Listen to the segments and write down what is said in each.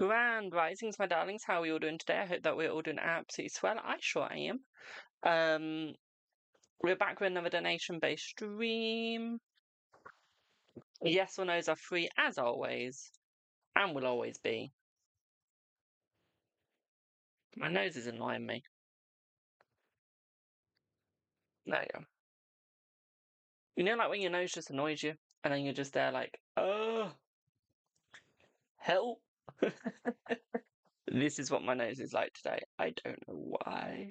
Grand risings, my darlings. How are we all doing today? I hope that we're all doing absolutely swell. I sure am. We're back with another donation-based stream. Yes or no's are free as always, and will always be. My nose is annoying me. There you go. You know, like when your nose just annoys you, and then you're just there like, oh, help. This is what my nose is like today. I don't know why.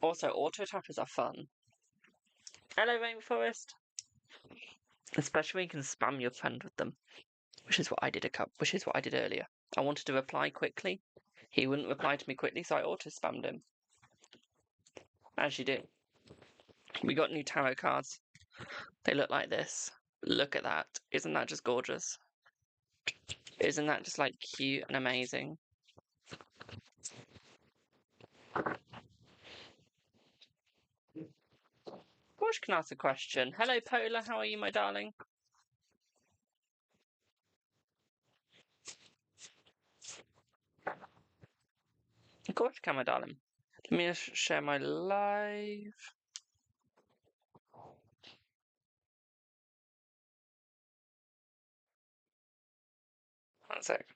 Also, auto attackers are fun. Hello, Rainforest. Especially when you can spam your friend with them, which is what I did earlier. I wanted to reply quickly. He wouldn't reply to me quickly, so I auto spammed him. As you do. We got new tarot cards. They look like this. Look at that. Isn't that just gorgeous? Isn't that just like cute and amazing? Of course, you can ask a question. Hello, Polar. How are you, my darling? Of course, you can, my darling. Let me just share my live. One sec.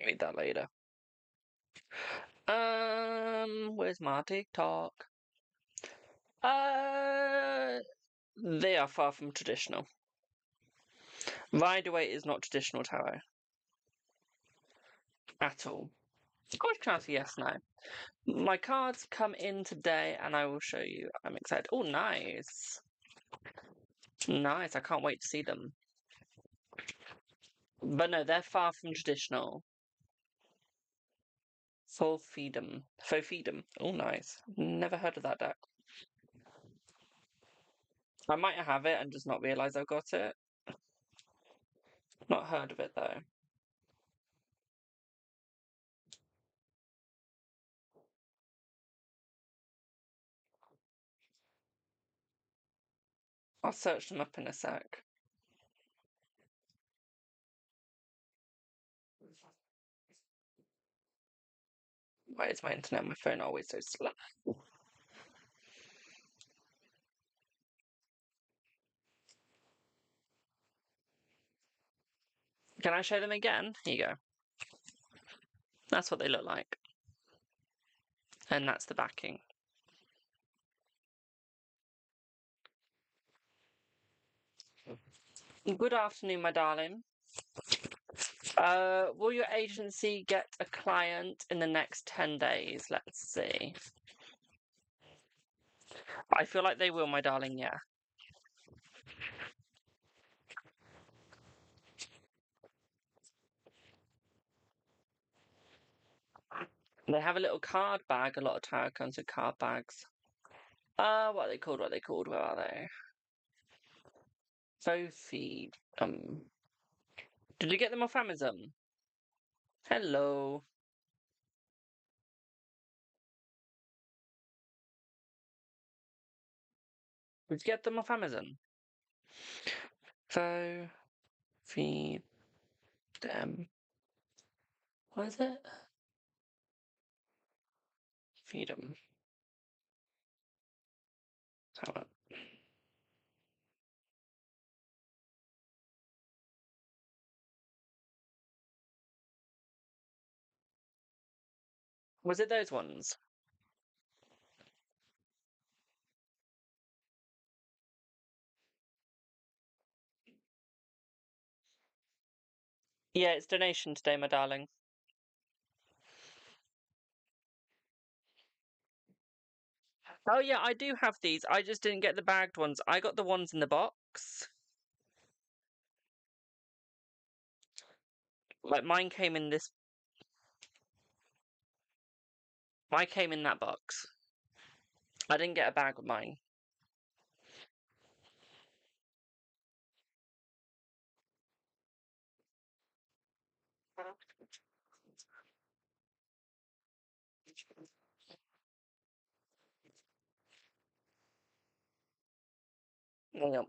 Read that later. Where's my TikTok? They are far from traditional. Rider-Waite is not traditional tarot. At all. Of course, you can answer yes, no. My cards come in today and I will show you. I'm excited. Oh, nice. Nice. I can't wait to see them. But no, they're far from traditional. Faux freedom. Faux freedom. Oh, nice. Never heard of that deck. I might have it and just not realise I've got it. Not heard of it though. I'll search them up in a sec. Why is my internet on my phone always so slow? Can I show them again? Here you go. That's what they look like. And that's the backing. Good afternoon, my darling. Will your agency get a client in the next 10 days? Let's see. I feel like they will, my darling, yeah. They have a little card bag. A lot of tarot comes with card bags. What are they called? Where are they? Sophie. Did you get them off Amazon? Hello. Did you get them off Amazon? So, feed them. What is it? Feed them. Was it those ones? Yeah, it's donation today, my darling. Oh yeah, I do have these. I just didn't get the bagged ones. I got the ones in the box. Like mine came in this. Mine came in that box. I didn't get a bag with mine. Yep.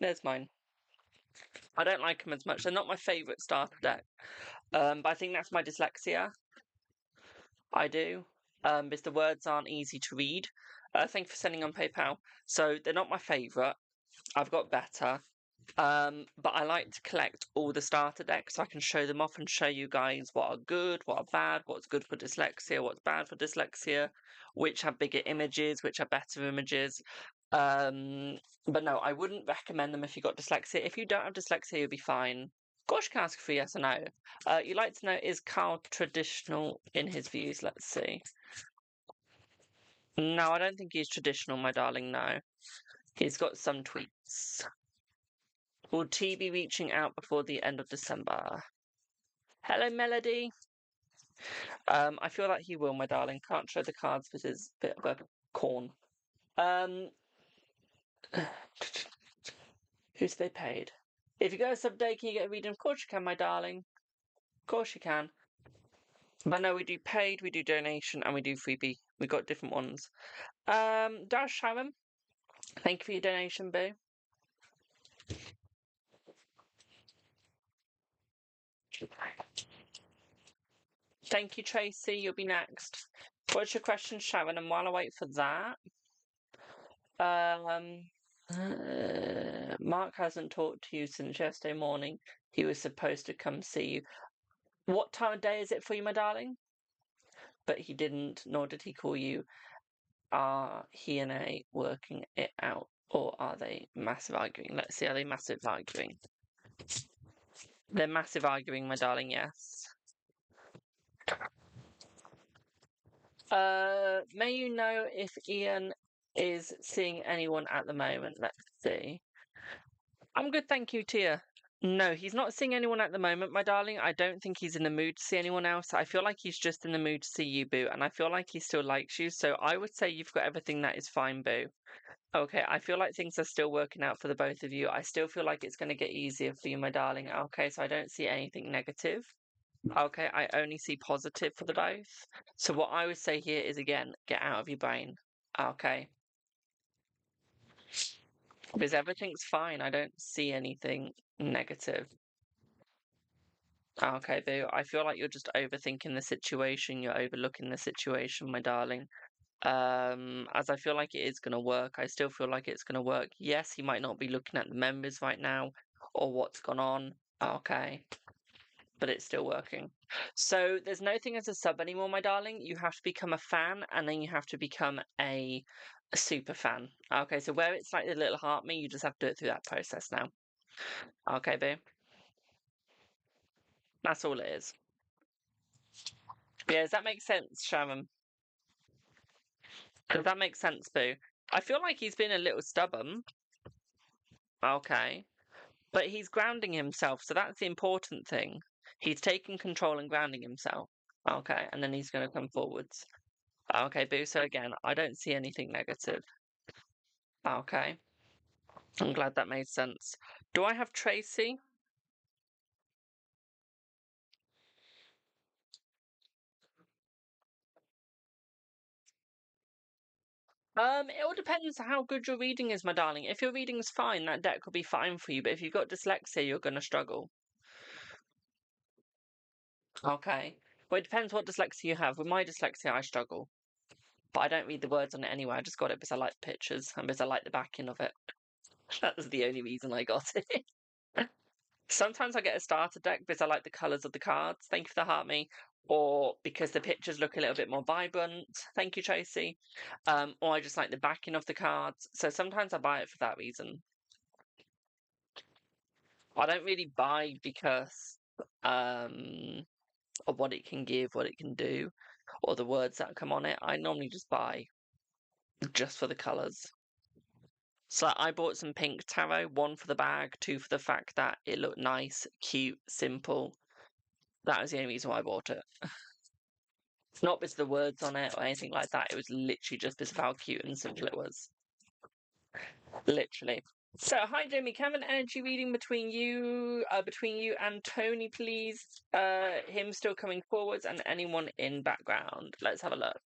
There's mine. I don't like them as much. They're not my favourite starter deck. But I think that's my dyslexia. I do. Because the words aren't easy to read. Thank you for sending on PayPal. So they're not my favourite. I've got better. But I like to collect all the starter decks so I can show them off and show you guys what are good, what are bad, what's good for dyslexia, what's bad for dyslexia, which have bigger images, which have better images. But no, I wouldn't recommend them if you got dyslexia. If you don't have dyslexia, you'll be fine. Of course, you can ask for yes or no. You'd like to know, is Carl traditional in his views? Let's see. No, I don't think he's traditional, my darling, no. He's got some tweaks. Will T be reaching out before the end of December? Hello, Melody. I feel like he will, my darling. Can't show the cards because it's a bit of a corn. Who's they paid? If you go sub-day, can you get a reading? Of course you can, my darling. Of course you can. But no, we do paid, we do donation, and we do freebie. We got different ones. Dash Sharon, thank you for your donation, boo. Thank you, Tracy. You'll be next. What's your question, Sharon? And while I wait for that, Mark hasn't talked to you since yesterday morning. He was supposed to come see you. What time of day is it for you, my darling? But he didn't, nor did he call you. Are he and A working it out, or are they massive arguing? Let's see, are they massive arguing? They're massive arguing, my darling, yes. May you know if Ian is seeing anyone at the moment? Let's see. I'm good, thank you, Tia. No, he's not seeing anyone at the moment, my darling. I don't think he's in the mood to see anyone else. I feel like he's just in the mood to see you, boo, and I feel like he still likes you, so I would say you've got everything that is fine, boo. Okay, I feel like things are still working out for the both of you. I still feel like it's going to get easier for you, my darling. Okay, so I don't see anything negative. Okay, I only see positive for the both. So what I would say here is, again, get out of your brain. Okay. Because everything's fine. I don't see anything negative. Okay, boo. I feel like you're just overthinking the situation. You're overlooking the situation, my darling. As I feel like it is going to work. I still feel like it's going to work. Yes, he might not be looking at the members right now or what's gone on. Okay. But it's still working. So there's no thing as a sub anymore, my darling. You have to become a fan and then you have to become a super fan. Okay, so where it's like the little heart me, you just have to do it through that process now. Okay, boo. That's all it is. Yeah, does that make sense, Sharon? Does that make sense, boo? I feel like he's been a little stubborn. Okay. But he's grounding himself, so that's the important thing. He's taking control and grounding himself. Okay, and then he's going to come forwards. Okay, boo, so again, I don't see anything negative. Okay. I'm glad that made sense. Do I have Tracy? It all depends how good your reading is, my darling. If your reading is fine, that deck will be fine for you, but if you've got dyslexia, you're going to struggle. Okay. Well, it depends what dyslexia you have. With my dyslexia, I struggle. But I don't read the words on it anyway. I just got it because I like the pictures and because I like the backing of it. That was the only reason I got it. Sometimes I get a starter deck because I like the colours of the cards. Thank you for the heart me. Or because the pictures look a little bit more vibrant. Thank you, Tracy. Or I just like the backing of the cards. So sometimes I buy it for that reason. I don't really buy because of what it can give, what it can do, or the words that come on it. I normally just buy just for the colours. So I bought some pink tarot, one for the bag, two for the fact that it looked nice, cute, simple. That was the only reason why I bought it. Not because of the words on it or anything like that. It was literally just because of how cute and simple it was. Literally. So, hi Jamie, can I have an energy reading between you and Tony, please? Him still coming forwards and anyone in background. Let's have a look.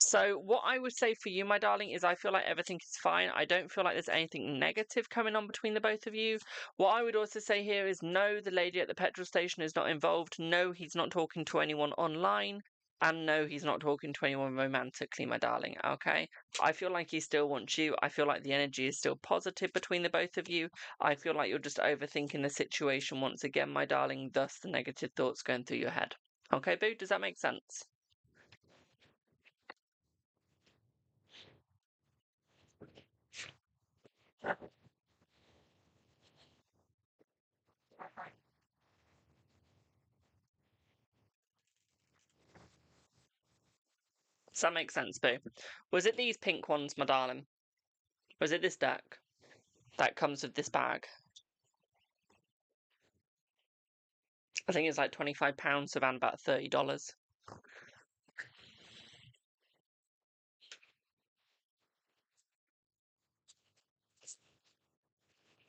So, what I would say for you, my darling, is I feel like everything is fine. I don't feel like there's anything negative coming on between the both of you. What I would also say here is no, the lady at the petrol station is not involved. No, he's not talking to anyone online. And no, he's not talking to anyone romantically, my darling, okay? I feel like he still wants you. I feel like the energy is still positive between the both of you. I feel like you're just overthinking the situation once again, my darling, thus the negative thoughts going through your head. Okay, boo, does that make sense? Does that make sense, boo? Was it these pink ones, my darling? Was it this deck that comes with this bag? I think it's like £25, so around about $30.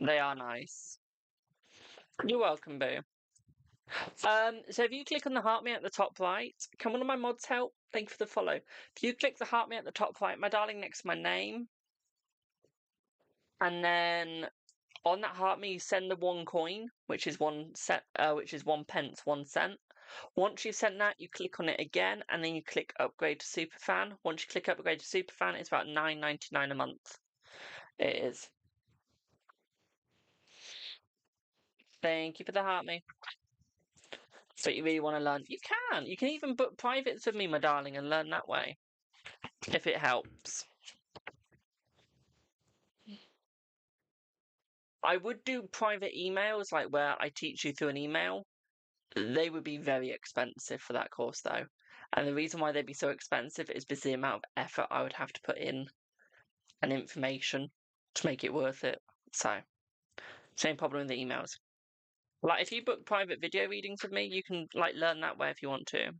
They are nice. You're welcome, boo. So if you click on the heart me at the top right, can one of my mods help? Thank you for the follow. If you click the heart me at the top right, my darling, next to my name, and then on that heart me, you send the 1 coin, which is 1 pence, 1 cent. Once you've sent that, you click on it again, and then you click upgrade to superfan. Once you click upgrade to superfan, it's about $9.99 a month. It is. Thank you for the heart me. So you really want to learn? You can. You can even book privates with me, my darling, and learn that way, if it helps. I would do private emails, like where I teach you through an email. They would be very expensive for that course, though. And the reason why they'd be so expensive is because the amount of effort I would have to put in and information to make it worth it. So, same problem with the emails. Like, if you book private video readings with me, you can, like, learn that way if you want to.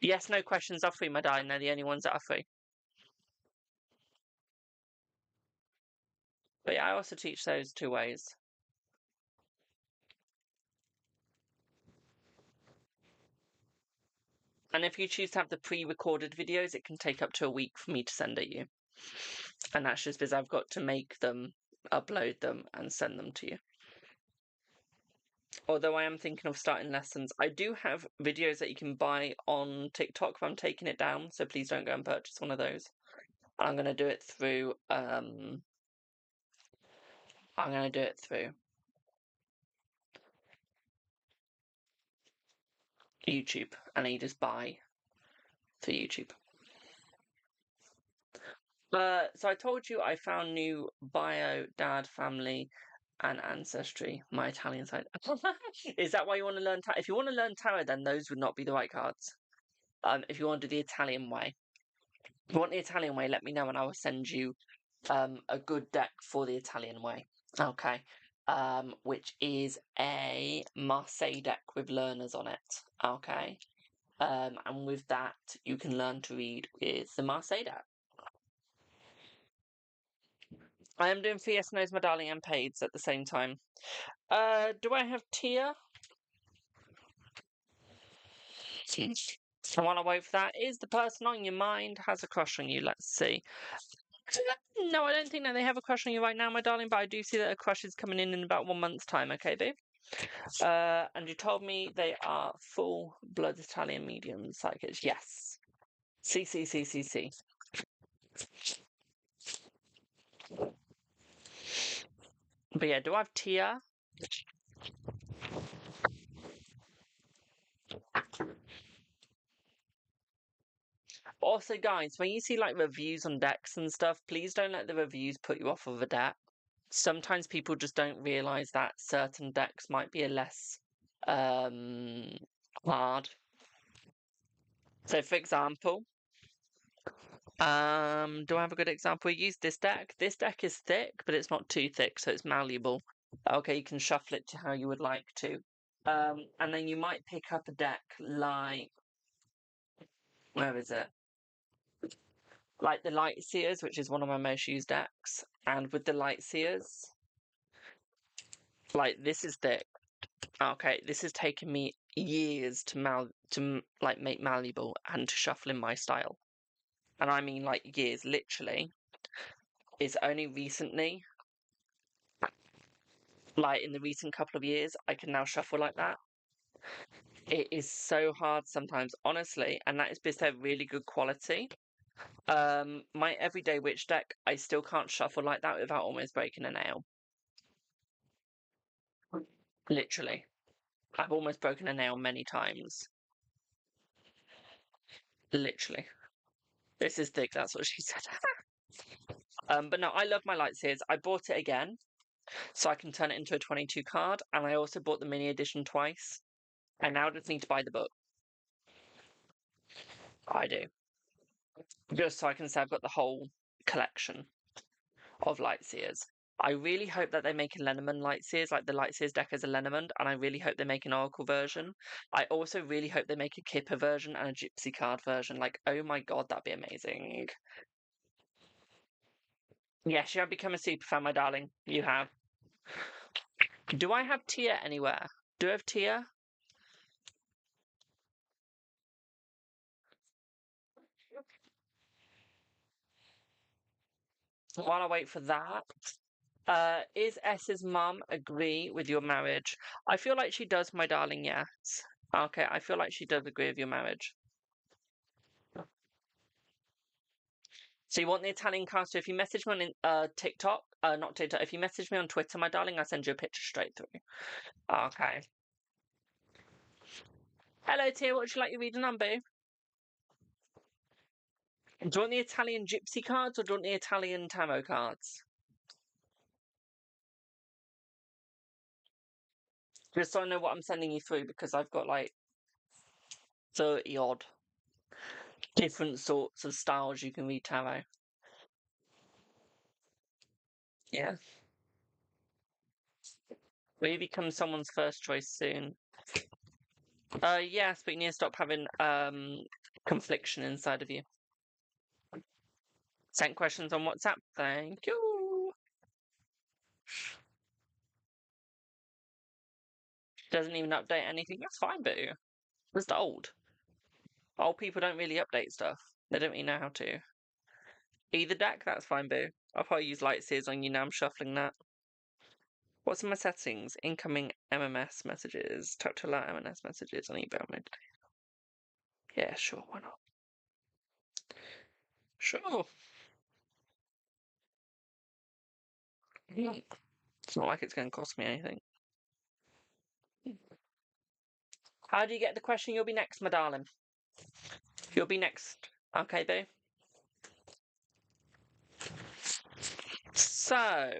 Yes, no questions are free, my darling. They're the only ones that are free. But yeah, I also teach those 2 ways. And if you choose to have the pre-recorded videos, it can take up to a week for me to send it you. And that's just because I've got to make them, upload them, and send them to you. Although I am thinking of starting lessons. I do have videos that you can buy on TikTok if I'm taking it down, so please don't go and purchase one of those. I'm going to do it through, YouTube, and then you just buy for YouTube. So I told you I found new bio, dad, family, and ancestry. My Italian side. Is that why you want to learn tarot? If you want to learn tarot, then those would not be the right cards. If you want to do the Italian way. If you want the Italian way, let me know and I will send you a good deck for the Italian way. Okay. Which is a Marseille deck with learners on it. Okay. And with that, you can learn to read with the Marseille deck. I am doing for yes, no's, my darling, and paids at the same time. Do I have Tia? And while I wait for that, is the person on your mind has a crush on you? Let's see. No, I don't think that they have a crush on you right now, my darling, but I do see that a crush is coming in about 1 month's time, okay, babe? And you told me they are full-blood Italian medium psychics. Yes. C. But yeah, do I have Tia? Also, guys, when you see like reviews on decks and stuff, please don't let the reviews put you off of a deck. Sometimes people just don't realise that certain decks might be a less hard. So, for example, do I have a good example? Use this deck. This deck is thick, but it's not too thick, so it's malleable. Okay, you can shuffle it to how you would like to. And then you might pick up a deck like, where is it? Like the Light Seers, which is one of my most used decks. And with the Light Seers, like this is thick. Okay, this has taken me years to like make malleable and to shuffle in my style. And I mean like years, literally. It's only recently, like in the recent couple of years, I can now shuffle like that. It is so hard sometimes, honestly, and that is because they're really good quality. My everyday witch deck, I still can't shuffle like that without almost breaking a nail. Literally. I've almost broken a nail many times. Literally. This is thick, that's what she said. But no, I love my Light Seers. I bought it again, so I can turn it into a 22 card, and I also bought the mini edition twice. I now just need to buy the book. I do. Just so I can say I've got the whole collection of Light Seers. I really hope that they make a Lenormand Light Seers, like the Light Seers deck as a Lenormand, and I really hope they make an Oracle version. I also really hope they make a Kipper version and a Gypsy card version. Like, oh my god, that'd be amazing. Yes, you have become a super fan, my darling. You have. Do I have Tia anywhere? Do I have Tia? While I wait for that, is S's mum agree with your marriage? I feel like she does, my darling, yes. Okay, I feel like she does agree with your marriage. So you want the Italian cast? So if you message me on TikTok, not TikTok, if you message me on Twitter, my darling, I'll send you a picture straight through. Okay. Hello, Tia, what would you like your reading on, boo? Do you want the Italian gypsy cards or do you want the Italian tarot cards? Just so I know what I'm sending you through because I've got like 30 odd different sorts of styles you can read tarot. Yeah. Will you become someone's first choice soon? Yes, but you need to stop having confliction inside of you. Sent questions on WhatsApp. Thank you. Doesn't even update anything. That's fine, boo. Just old. Old people don't really update stuff. They don't really know how to. Either deck, that's fine, boo. I'll probably use Light Seers on you now. I'm shuffling that. What's in my settings? Incoming MMS messages. Tap to allow MMS messages on email mode. Yeah, sure. Why not? Sure. It's not like it's going to cost me anything. How do you get the question? You'll be next, my darling. You'll be next. Okay, boo. So.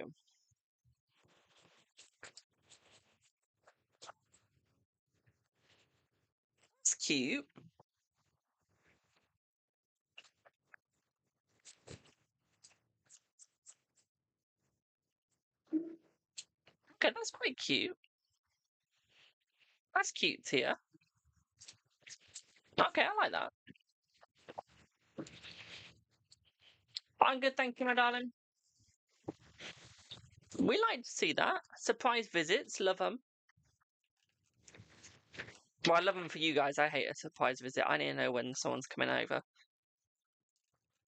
It's cute. Okay, that's quite cute. That's cute, Tia. Okay, I like that. I'm good, thank you, my darling. We like to see that. Surprise visits, love them. Well, I love them for you guys. I hate a surprise visit. I need to know when someone's coming over.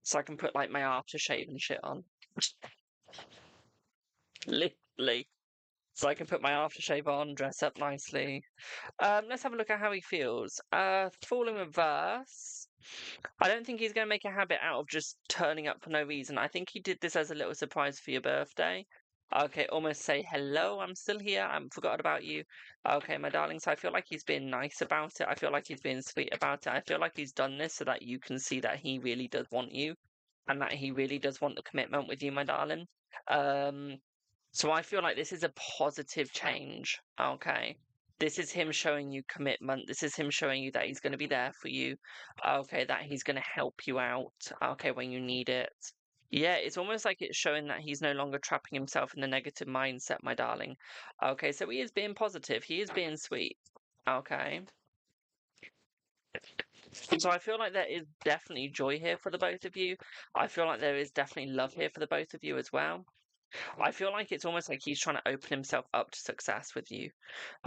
So I can put, like, my aftershave and shit on. Literally. So I can put my aftershave on, dress up nicely. Let's have a look at how he feels. Fall in reverse. I don't think he's going to make a habit out of just turning up for no reason. I think he did this as a little surprise for your birthday. Okay, almost say hello, I'm still here, I haven't forgotten about you. Okay, my darling, so I feel like he's been nice about it. I feel like he's been sweet about it. I feel like he's done this so that you can see that he really does want you and that he really does want the commitment with you, my darling. So I feel like this is a positive change, okay? This is him showing you commitment. This is him showing you that he's going to be there for you. Okay, that he's going to help you out, okay, when you need it. Yeah, it's almost like it's showing that he's no longer trapping himself in the negative mindset, my darling. Okay, so he is being positive. He is being sweet. Okay. So I feel like there is definitely joy here for the both of you. I feel like there is definitely love here for the both of you as well. I feel like it's almost like he's trying to open himself up to success with you.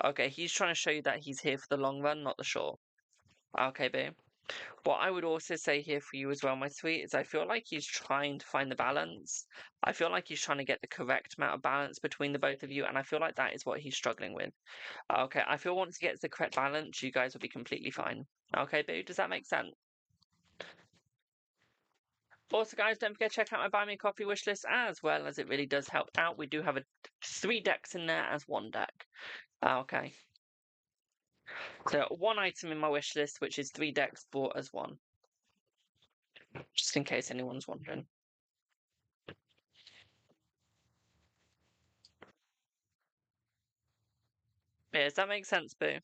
Okay, he's trying to show you that he's here for the long run, not the short. Okay, babe. What I would also say here for you as well, my sweet, is I feel like he's trying to find the balance. I feel like he's trying to get the correct amount of balance between the both of you, and I feel like that is what he's struggling with. Okay, I feel once he gets the correct balance, you guys will be completely fine. Okay, boo, does that make sense? Also, guys, don't forget to check out my Buy Me a Coffee wish list as well, as it really does help out. We do have 3 decks in there as 1 deck. Okay. So, 1 item in my wish list, which is 3 decks bought as 1. Just in case anyone's wondering. Yeah, does that make sense, boo?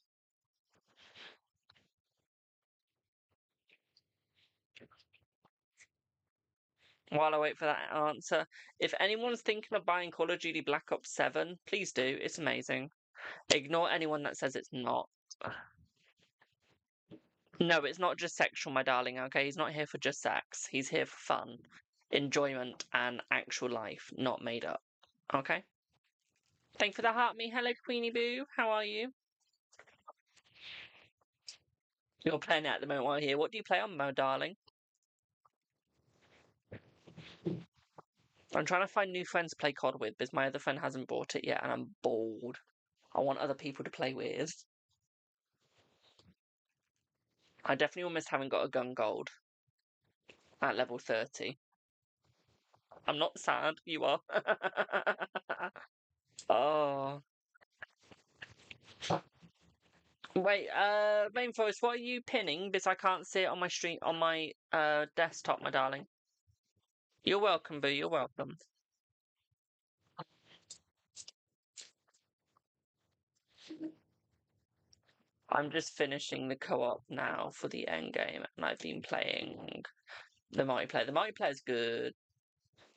While I wait for that answer, if anyone's thinking of buying Call of Duty Black Ops 7, please do. It's amazing. Ignore anyone that says it's not. No, it's not just sexual, my darling, okay? He's not here for just sex. He's here for fun, enjoyment, and actual life, not made up. Okay? Thank you for the heart me. Hello, Queenie Boo. How are you? You're playing it at the moment while here. What do you play on, my darling? I'm trying to find new friends to play COD with because my other friend hasn't bought it yet and I'm bored. I want other people to play with. I definitely almost haven't got a gun gold at level 30. I'm not sad, you are. Oh. Wait, Rainforest, what are you pinning? Because I can't see it on my stream on my desktop, my darling. You're welcome, Boo, you're welcome. I'm just finishing the co-op now for the end game, and I've been playing the multiplayer. The multiplayer's good.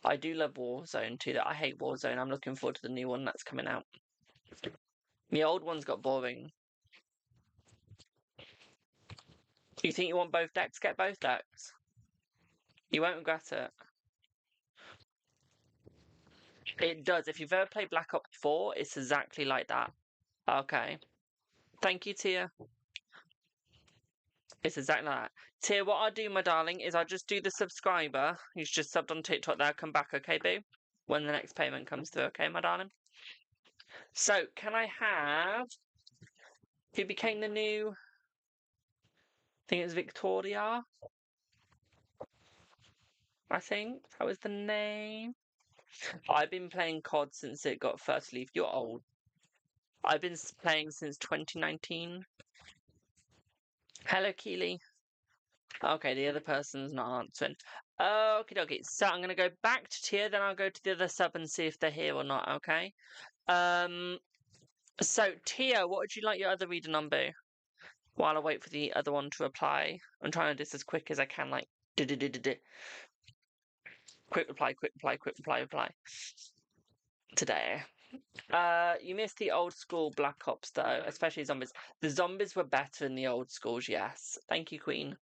I do love Warzone too. That I hate Warzone. I'm looking forward to the new one that's coming out. The old one's got boring. You think you want both decks? Get both decks. You won't regret it. It does. If you've ever played Black Ops 4, it's exactly like that. Okay. Thank you, Tia. It's exactly like that. Tia, what I'll do, my darling, is I'll just do the subscriber who's just subbed on TikTok. They'll come back, okay, boo? When the next payment comes through, okay, my darling? So, can I have who became the new? I think it was Victoria. I think that was the name. I've been playing COD since it got first leaf. You're old. I've been playing since 2019. Hello, Keely. Okay, the other person's not answering. Okay, okay. So I'm gonna go back to Tia, then I'll go to the other sub and see if they're here or not. Okay. So Tia, what would you like your other reading on, boo? While I wait for the other one to reply, I'm trying to do this as quick as I can, like quick reply, quick reply, quick reply, reply. Today. You missed the old school Black Ops though, especially zombies. The zombies were better in the old schools, yes. Thank you, Queen.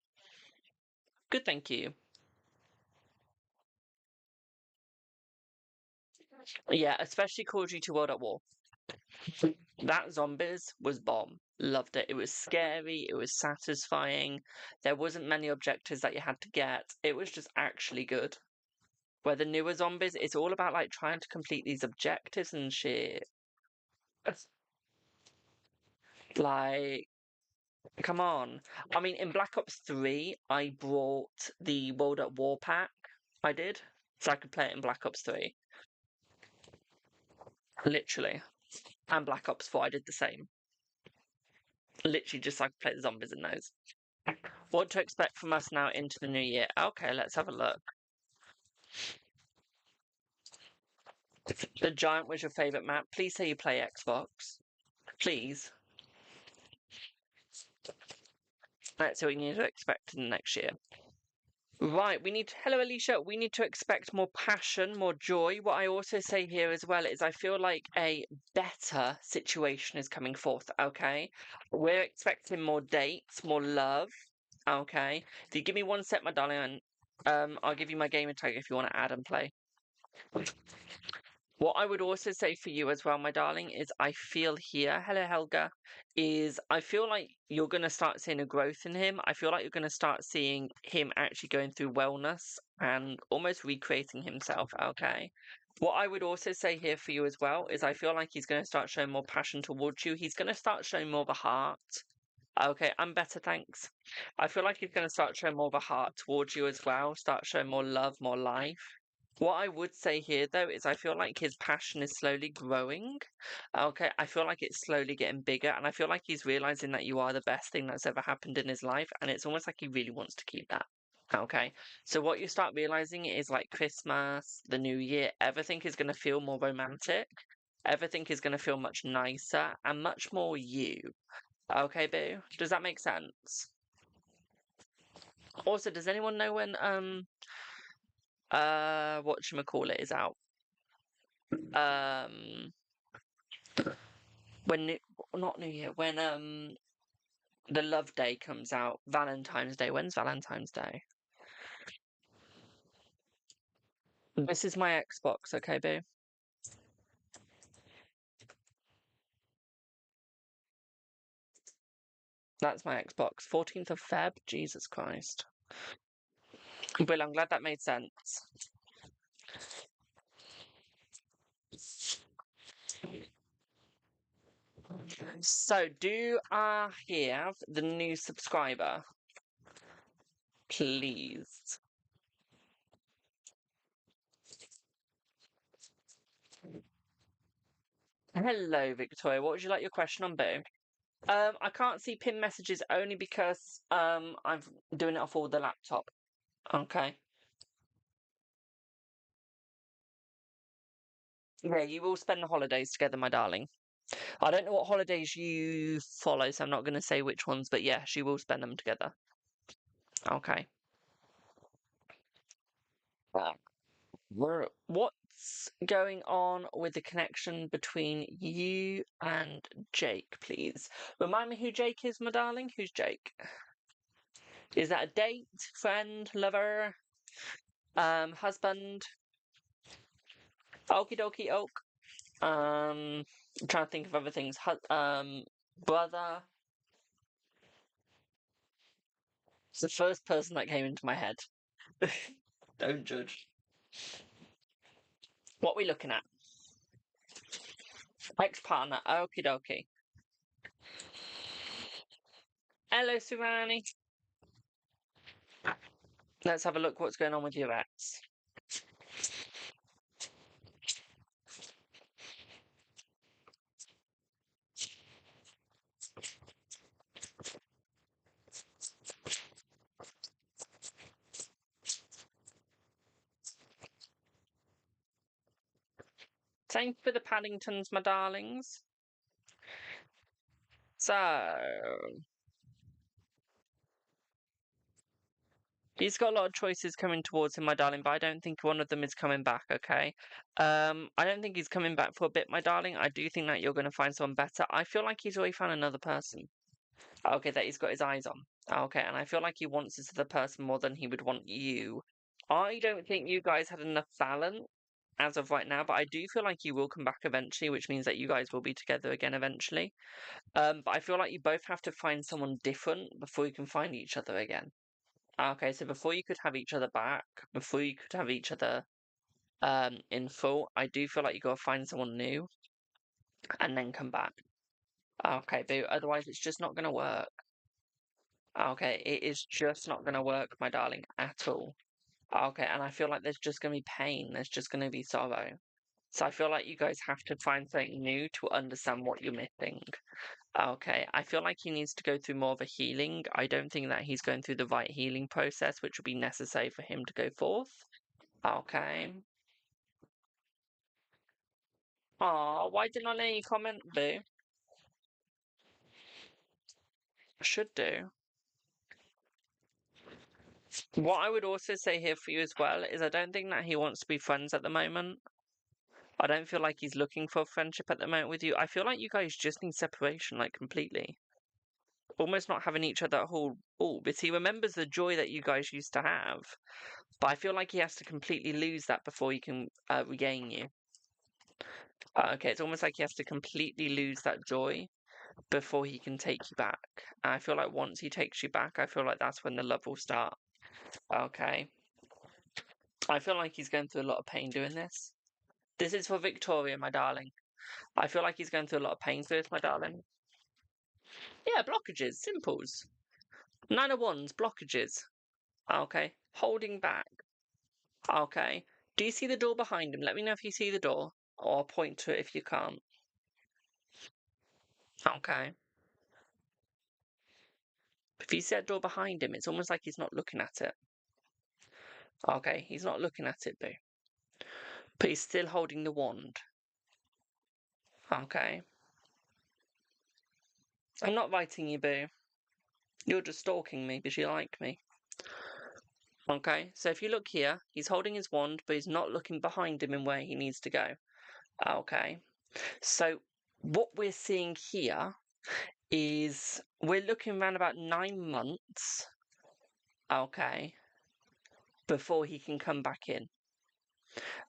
Good, thank you. Yeah, especially Call of Duty World at War. That zombies was bomb. Loved it. It was scary. It was satisfying. There wasn't many objectives that you had to get. It was just actually good. Where the newer zombies, it's all about like trying to complete these objectives and shit. Like, come on. I mean, in Black Ops 3, I brought the World at War pack. I did. So I could play it in Black Ops 3. Literally. And Black Ops 4, I did the same. Literally just so I could play the zombies in those. What to expect from us now into the new year? Okay, let's have a look. The Giant was your favourite map. Please say you play Xbox. Please. Let's see what you need to expect in the next year. Right, hello Alicia, we need to expect more passion, more joy. What I also say here as well is I feel like a better situation is coming forth, okay? We're expecting more dates, more love, okay? If you give me one sec, my darling, I'll give you my gamer tag if you want to add and play. What I would also say for you as well, my darling, is I feel here, hello Helga, is I feel like you're going to start seeing a growth in him. I feel like you're going to start seeing him actually going through wellness and almost recreating himself, okay? What I would also say here for you as well is I feel like he's going to start showing more passion towards you. He's going to start showing more of a heart. Okay, I'm better, thanks. I feel like he's going to start showing more of a heart towards you as well, start showing more love, more life. What I would say here, though, is I feel like his passion is slowly growing. Okay, I feel like it's slowly getting bigger, and I feel like he's realizing that you are the best thing that's ever happened in his life, and it's almost like he really wants to keep that. Okay, so what you start realizing is like Christmas, the New Year, everything is going to feel more romantic. Everything is going to feel much nicer and much more you. Okay, boo? Does that make sense? Also, does anyone know when whatchamacallit is out? When not New Year, when the Love Day comes out, Valentine's Day. When's Valentine's Day? This is my Xbox, okay, boo? That's my Xbox. 14th of Feb? Jesus Christ. Well, I'm glad that made sense. So, do I have the new subscriber? Please. Hello, Victoria. What would you like your question on, boo? I can't see pin messages only because I'm doing it off all the laptop. Okay. Yeah, you will spend the holidays together, my darling. I don't know what holidays you follow, so I'm not going to say which ones, but yeah, she will spend them together. Okay. What's going on with the connection between you and Jake, please? Remind me who Jake is, my darling. Who's Jake? Is that a date, friend, lover, husband? Okie dokie oak. I'm trying to think of other things. Brother. It's the first person that came into my head. Don't judge. What are we looking at? Ex-partner. Okie dokie. Hello, Surani. Let's have a look what's going on with your ex. Thank you for the Paddingtons, my darlings. So, he's got a lot of choices coming towards him, my darling, but I don't think one of them is coming back, okay? I don't think he's coming back for a bit, my darling. I do think that you're going to find someone better. I feel like he's already found another person. Okay, that he's got his eyes on. Okay, and I feel like he wants this other person more than he would want you. I don't think you guys had enough balance as of right now, but I do feel like you will come back eventually, which means that you guys will be together again eventually. But I feel like you both have to find someone different before you can find each other again. Okay, so before you could have each other back, before you could have each other in full, I do feel like you gotta find someone new and then come back. Okay, but otherwise it's just not gonna work. Okay, it is just not gonna work, my darling, at all. Okay, and I feel like there's just gonna be pain, there's just gonna be sorrow. So I feel like you guys have to find something new to understand what you're missing. Okay, I feel like he needs to go through more of a healing. I don't think that he's going through the right healing process, which would be necessary for him to go forth. Okay. Aw, why didn't I let you comment, boo? I should do. What I would also say here for you as well is I don't think that he wants to be friends at the moment. I don't feel like he's looking for friendship at the moment with you. I feel like you guys just need separation, like completely. Almost not having each other at all. But he remembers the joy that you guys used to have. But I feel like he has to completely lose that before he can regain you. Okay, it's almost like he has to completely lose that joy before he can take you back. And I feel like once he takes you back, I feel like that's when the love will start. Okay. I feel like he's going through a lot of pain doing this. This is for Victoria, my darling. I feel like he's going through a lot of pain through this, my darling. Yeah, blockages, simples. 9 of Wands, blockages. Okay. Holding back. Okay. Do you see the door behind him? Let me know if you see the door, or point to it if you can't. Okay. If you see that door behind him, it's almost like he's not looking at it. Okay, he's not looking at it, boo. But he's still holding the wand. Okay. I'm not writing you, boo. You're just stalking me because you like me. Okay, so if you look here, he's holding his wand, but he's not looking behind him and where he needs to go. Okay, so what we're seeing here is we're looking around about 9 months, okay, before he can come back in.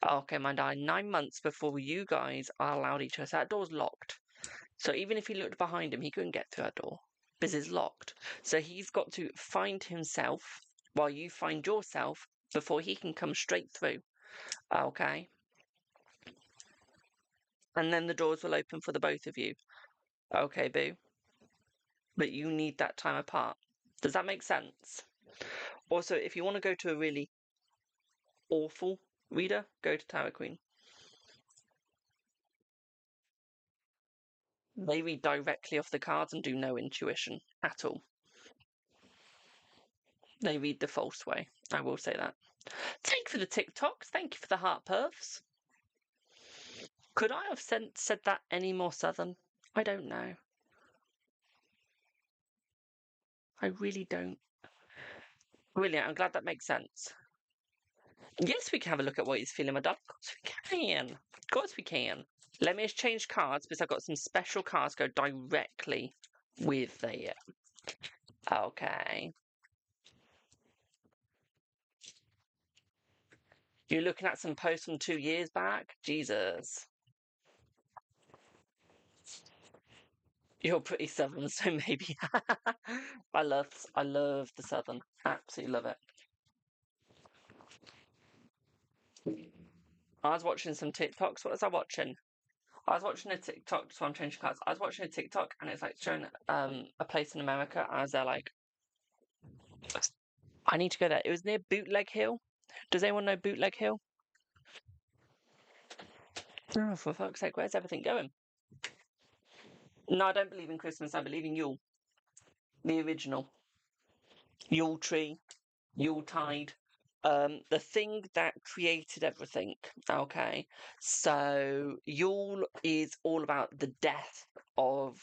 Okay, my darling, 9 months before you guys are allowed each other. So that door's locked. So even if he looked behind him, he couldn't get through that door because it's locked. So he's got to find himself while you find yourself before he can come straight through. Okay. And then the doors will open for the both of you. Okay, boo. But you need that time apart. Does that make sense? Also, if you want to go to a really awful reader, go to Tarot Queen. They read directly off the cards and do no intuition at all. They read the false way. I will say that. Thank you for the TikToks. Thank you for the heart perfs. Could I have said that any more southern? I don't know. I really don't. Brilliant. I'm glad that makes sense. Yes, we can have a look at what he's feeling, my dad. Of course we can. Of course we can. Let me just change cards because I've got some special cards go directly with it. Okay. You're looking at some posts from 2 years back? Jesus. You're pretty southern, so maybe. I love the southern. Absolutely love it. I was watching some TikToks. What was I watching? I was watching a TikTok, so I'm changing cards. I was watching a TikTok and it's like showing a place in America. And I was there like, I need to go there. It was near Bootleg Hill. Does anyone know Bootleg Hill? Oh, for fuck's sake, where's everything going? No, I don't believe in Christmas. I believe in Yule. The original. Yule tree, Yuletide. The thing that created everything. Okay. So Yule is all about the death of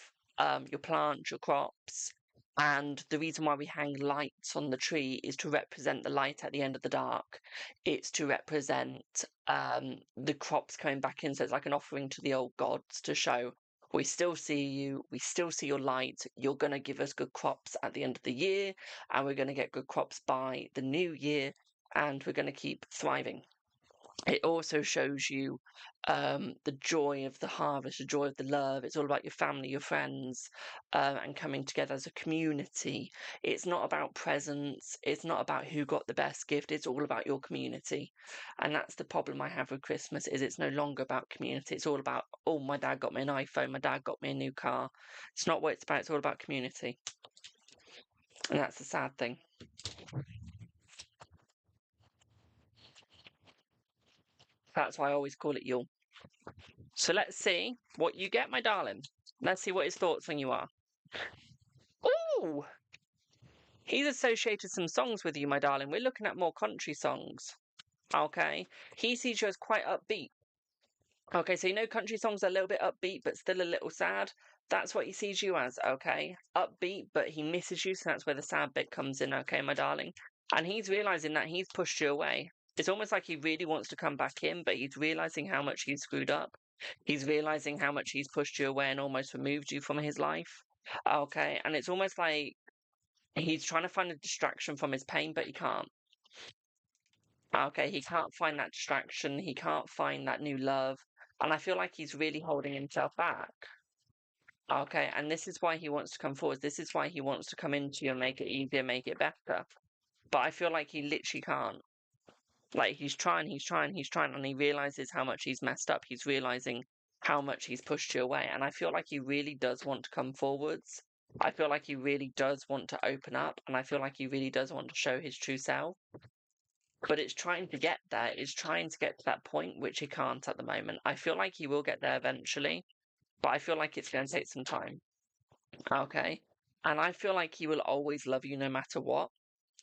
your plants, your crops. And the reason why we hang lights on the tree is to represent the light at the end of the dark. It's to represent the crops coming back in. So it's like an offering to the old gods to show we still see you, we still see your light. You're going to give us good crops at the end of the year, and we're going to get good crops by the new year, and we're going to keep thriving. It also shows you the joy of the harvest, the joy of the love. It's all about your family, your friends, and coming together as a community. It's not about presents. It's not about who got the best gift. It's all about your community. And that's the problem I have with Christmas is it's no longer about community. It's all about, oh, my dad got me an iPhone. My dad got me a new car. It's not what it's about. It's all about community. And that's the sad thing. That's why I always call it Yule. So let's see what you get, my darling. Let's see what his thoughts on you are. Ooh! He's associated some songs with you, my darling. We're looking at more country songs. Okay? He sees you as quite upbeat. Okay, so you know country songs are a little bit upbeat, but still a little sad. That's what he sees you as, okay? Upbeat, but he misses you, so that's where the sad bit comes in, okay, my darling? And he's realizing that he's pushed you away. It's almost like he really wants to come back in, but he's realizing how much he's screwed up. He's realizing how much he's pushed you away and almost removed you from his life. Okay, and it's almost like he's trying to find a distraction from his pain, but he can't. Okay, he can't find that distraction. He can't find that new love. And I feel like he's really holding himself back. Okay, and this is why he wants to come forward. This is why he wants to come into you and make it easier, make it better. But I feel like he literally can't. Like he's trying, and he realizes how much he's messed up. He's realizing how much he's pushed you away. And I feel like he really does want to come forwards. I feel like he really does want to open up, and I feel like he really does want to show his true self. But it's trying to get there. It's trying to get to that point, which he can't at the moment. I feel like he will get there eventually, but I feel like it's going to take some time. Okay. And I feel like he will always love you no matter what.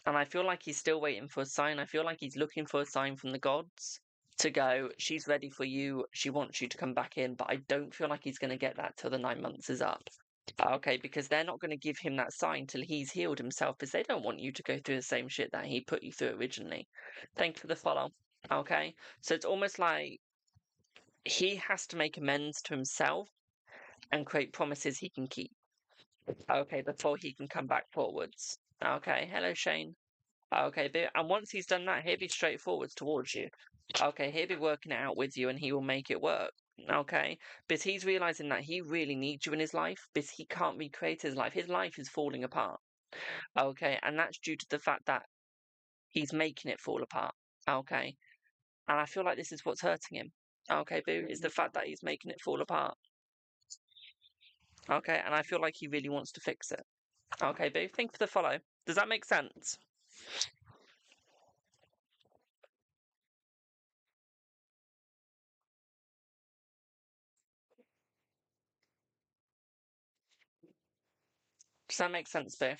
And I feel like he's still waiting for a sign. I feel like he's looking for a sign from the gods to go, she's ready for you. She wants you to come back in. But I don't feel like he's going to get that till the 9 months is up. Okay, because they're not going to give him that sign till he's healed himself, because they don't want you to go through the same shit that he put you through originally. Thank you for the follow. Okay, so it's almost like he has to make amends to himself and create promises he can keep. Okay, before he can come back forwards. Okay, hello Shane. Okay, and once he's done that, he'll be straightforward towards you. Okay, he'll be working it out with you and he will make it work. Okay, but he's realizing that he really needs you in his life because he can't recreate his life. His life is falling apart. Okay, and that's due to the fact that he's making it fall apart. Okay, and I feel like this is what's hurting him. Okay, boo, is the fact that he's making it fall apart. Okay, and I feel like he really wants to fix it. Okay, boo, thank you for the follow. Does that make sense? Does that make sense, boo?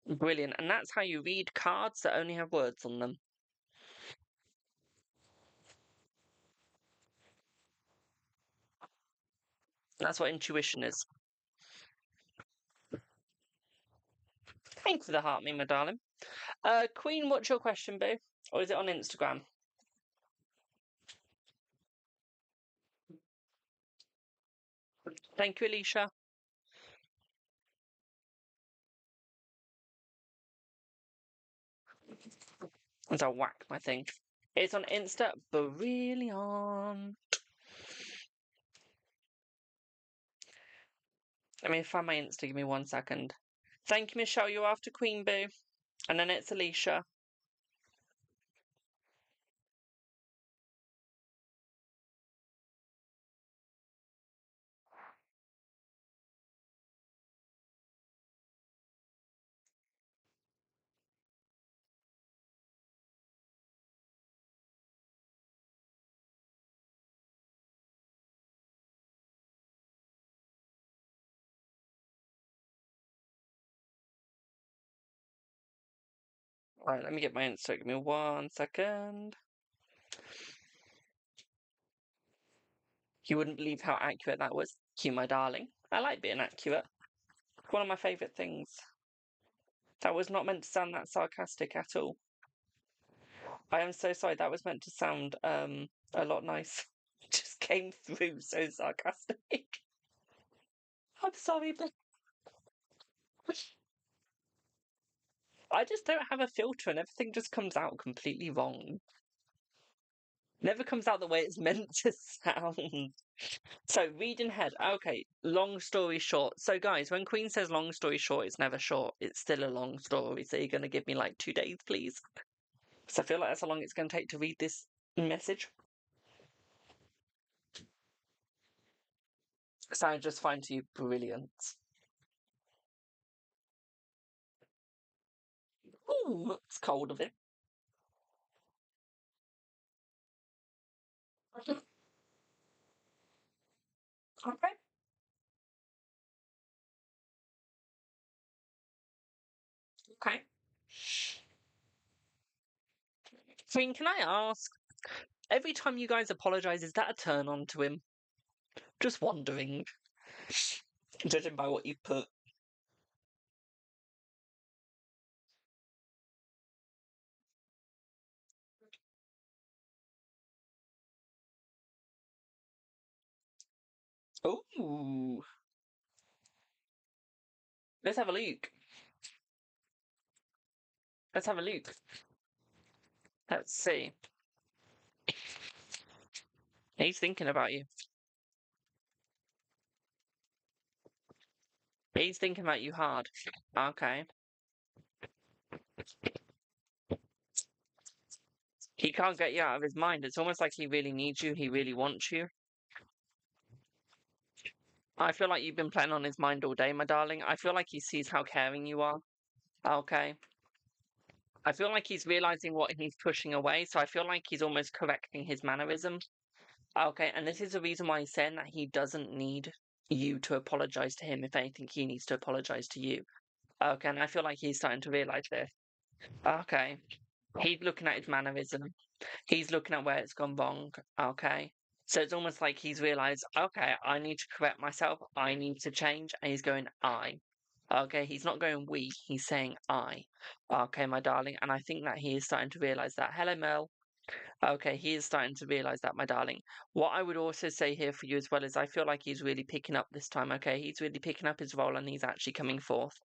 Brilliant. And that's how you read cards that only have words on them. That's what intuition is. Thanks for the heart, me, my darling. Queen, what's your question, boo? Or is it on Instagram? Thank you, Alicia. As I whack my thing. It's on Insta. Brilliant. Let me find my Insta. Give me 1 second. Thank you, Michelle. You're after Queen Boo. And then it's Alicia. Right, let me get my Insta. Give me 1 second. You wouldn't believe how accurate that was. Thank you, my darling. I like being accurate. One of my favourite things. That was not meant to sound that sarcastic at all. I am so sorry. That was meant to sound a lot nice. Just came through so sarcastic. I'm sorry, but I just don't have a filter and everything just comes out completely wrong. Never comes out the way it's meant to sound. So, reading head. Okay, long story short. So, guys, when Queen says long story short, it's never short. It's still a long story. So, you're going to give me like 2 days, please? So, I feel like that's how long it's going to take to read this message. Sounds just fine to you. Brilliant. Ooh, it's cold a bit. Okay. Okay. Queen, can I ask? Every time you guys apologise, is that a turn on to him? Just wondering. Judging by what you put. Ooh. Let's have a look. Let's have a look. Let's see. He's thinking about you. He's thinking about you hard. Okay. He can't get you out of his mind. It's almost like he really needs you. He really wants you. I feel like you've been playing on his mind all day, my darling. I feel like he sees how caring you are. Okay. I feel like he's realizing what he's pushing away. So I feel like he's almost correcting his mannerism. Okay. And this is the reason why he's saying that he doesn't need you to apologize to him. If anything, he needs to apologize to you. Okay. And I feel like he's starting to realize this. Okay. He's looking at his mannerism. He's looking at where it's gone wrong. Okay. So it's almost like he's realized, okay, I need to correct myself. I need to change. And he's going, I. Okay. He's not going we. He's saying I. Okay, my darling. And I think that he is starting to realize that. Hello, Mel. Okay. He is starting to realize that, my darling. What I would also say here for you as well is I feel like he's really picking up this time. Okay. He's really picking up his role and he's actually coming forth.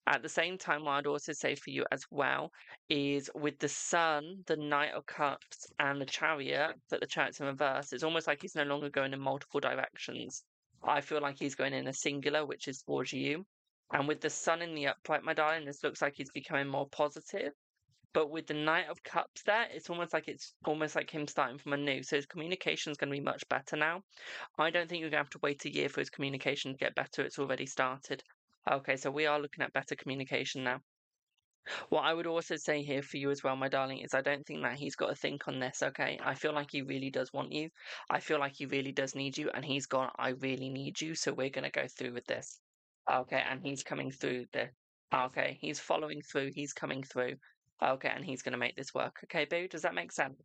At the same time, what I'd also say for you as well is with the Sun, the Knight of Cups, and the Chariot, that the Chariot's in reverse, it's almost like he's no longer going in multiple directions. I feel like he's going in a singular, which is towards you. And with the Sun in the upright, my darling, this looks like he's becoming more positive. But with the Knight of Cups there, it's almost like him starting from anew. So his communication is going to be much better now. I don't think you're going to have to wait a year for his communication to get better. It's already started. Okay, so we are looking at better communication now. What I would also say here for you as well, my darling, is I don't think that he's got to think on this, okay? I feel like he really does want you. I feel like he really does need you, and he's gone, I really need you, so we're going to go through with this. Okay, and he's coming through this. Okay, he's following through, he's coming through. Okay, and he's going to make this work. Okay, boo, does that make sense?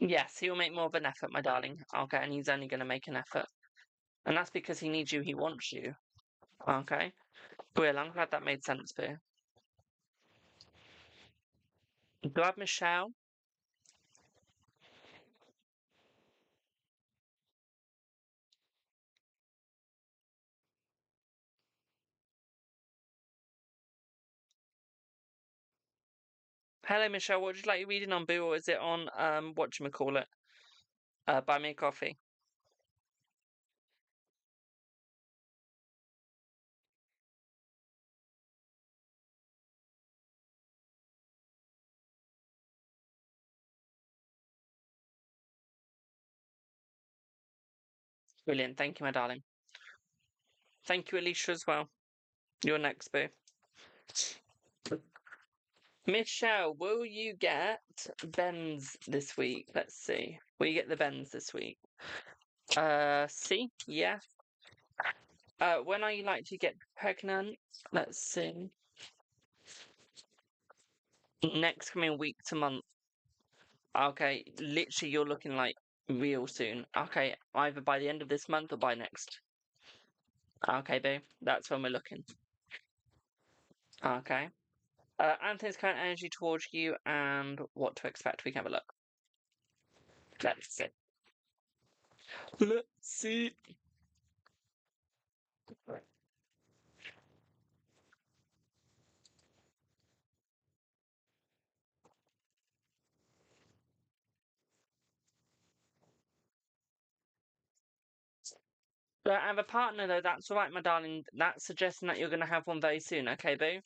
Yes, he'll make more of an effort, my darling. Okay, and he's only going to make an effort. And that's because he needs you, he wants you. Okay? Well, I'm glad that made sense, boo. Do I have Michelle? Hello, Michelle. What would you like your reading on, boo, or is it on whatchamacallit? Buy me a coffee. Brilliant. Thank you, my darling. Thank you, Alicia, as well. You're next, boo. Michelle, will you get Benz this week? Let's see. Will you get the Benz this week? C? Yeah. When are you likely to get pregnant? Let's see. Next coming week to month. Okay, literally you're looking like real soon. Okay, either by the end of this month or by next. Okay, babe, that's when we're looking. Okay. Anthony's current energy towards you and what to expect. We can have a look. Let's see. Let's see. I have a partner though, that's alright, my darling. That's suggesting that you're going to have one very soon, okay, boo?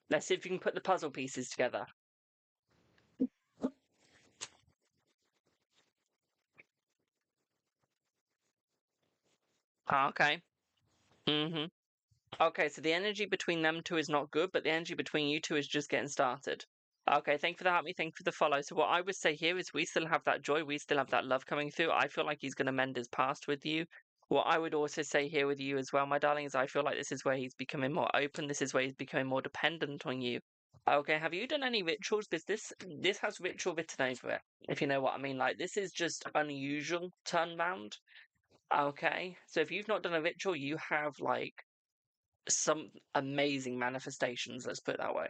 Let's see if you can put the puzzle pieces together. Okay. Mm-hmm. Okay, so the energy between them two is not good, but the energy between you two is just getting started. Okay, thank you for the help me, thank you for the follow. So what I would say here is we still have that joy, we still have that love coming through. I feel like he's going to mend his past with you. What I would also say here with you as well, my darling, is I feel like this is where he's becoming more open. This is where he's becoming more dependent on you. Okay, have you done any rituals? Because this has ritual written over it, if you know what I mean. Like this is just unusual turn round. Okay, so if you've not done a ritual, you have like some amazing manifestations, let's put it that way.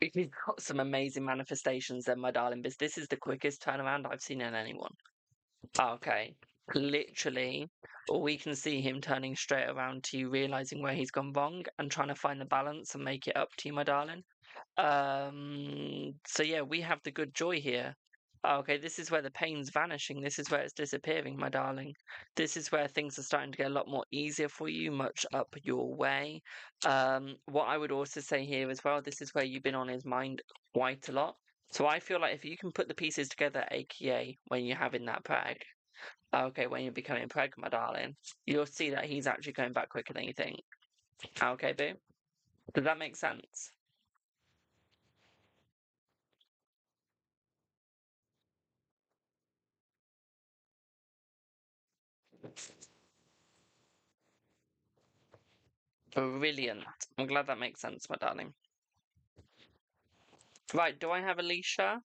If you've got some amazing manifestations, then my darling, this is the quickest turnaround I've seen in anyone. Okay. Literally, we can see him turning straight around to you, realizing where he's gone wrong and trying to find the balance and make it up to you, my darling. So yeah, we have the good joy here. Okay, this is where the pain's vanishing. This is where it's disappearing, my darling. This is where things are starting to get a lot more easier for you, much up your way. What I would also say here as well, this is where you've been on his mind quite a lot. So I feel like if you can put the pieces together, aka when you're having that preg, okay, when you're becoming preg, my darling, you'll see that he's actually going back quicker than you think. Okay, boo? Does that make sense? Brilliant. I'm glad that makes sense, my darling. Right, do I have Alicia?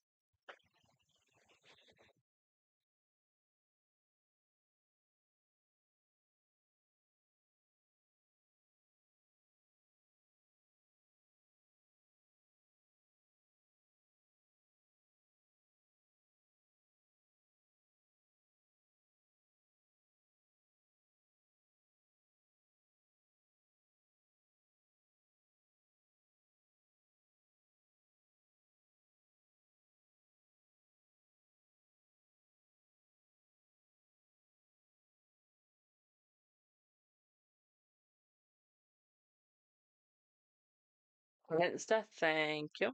Insta, thank you.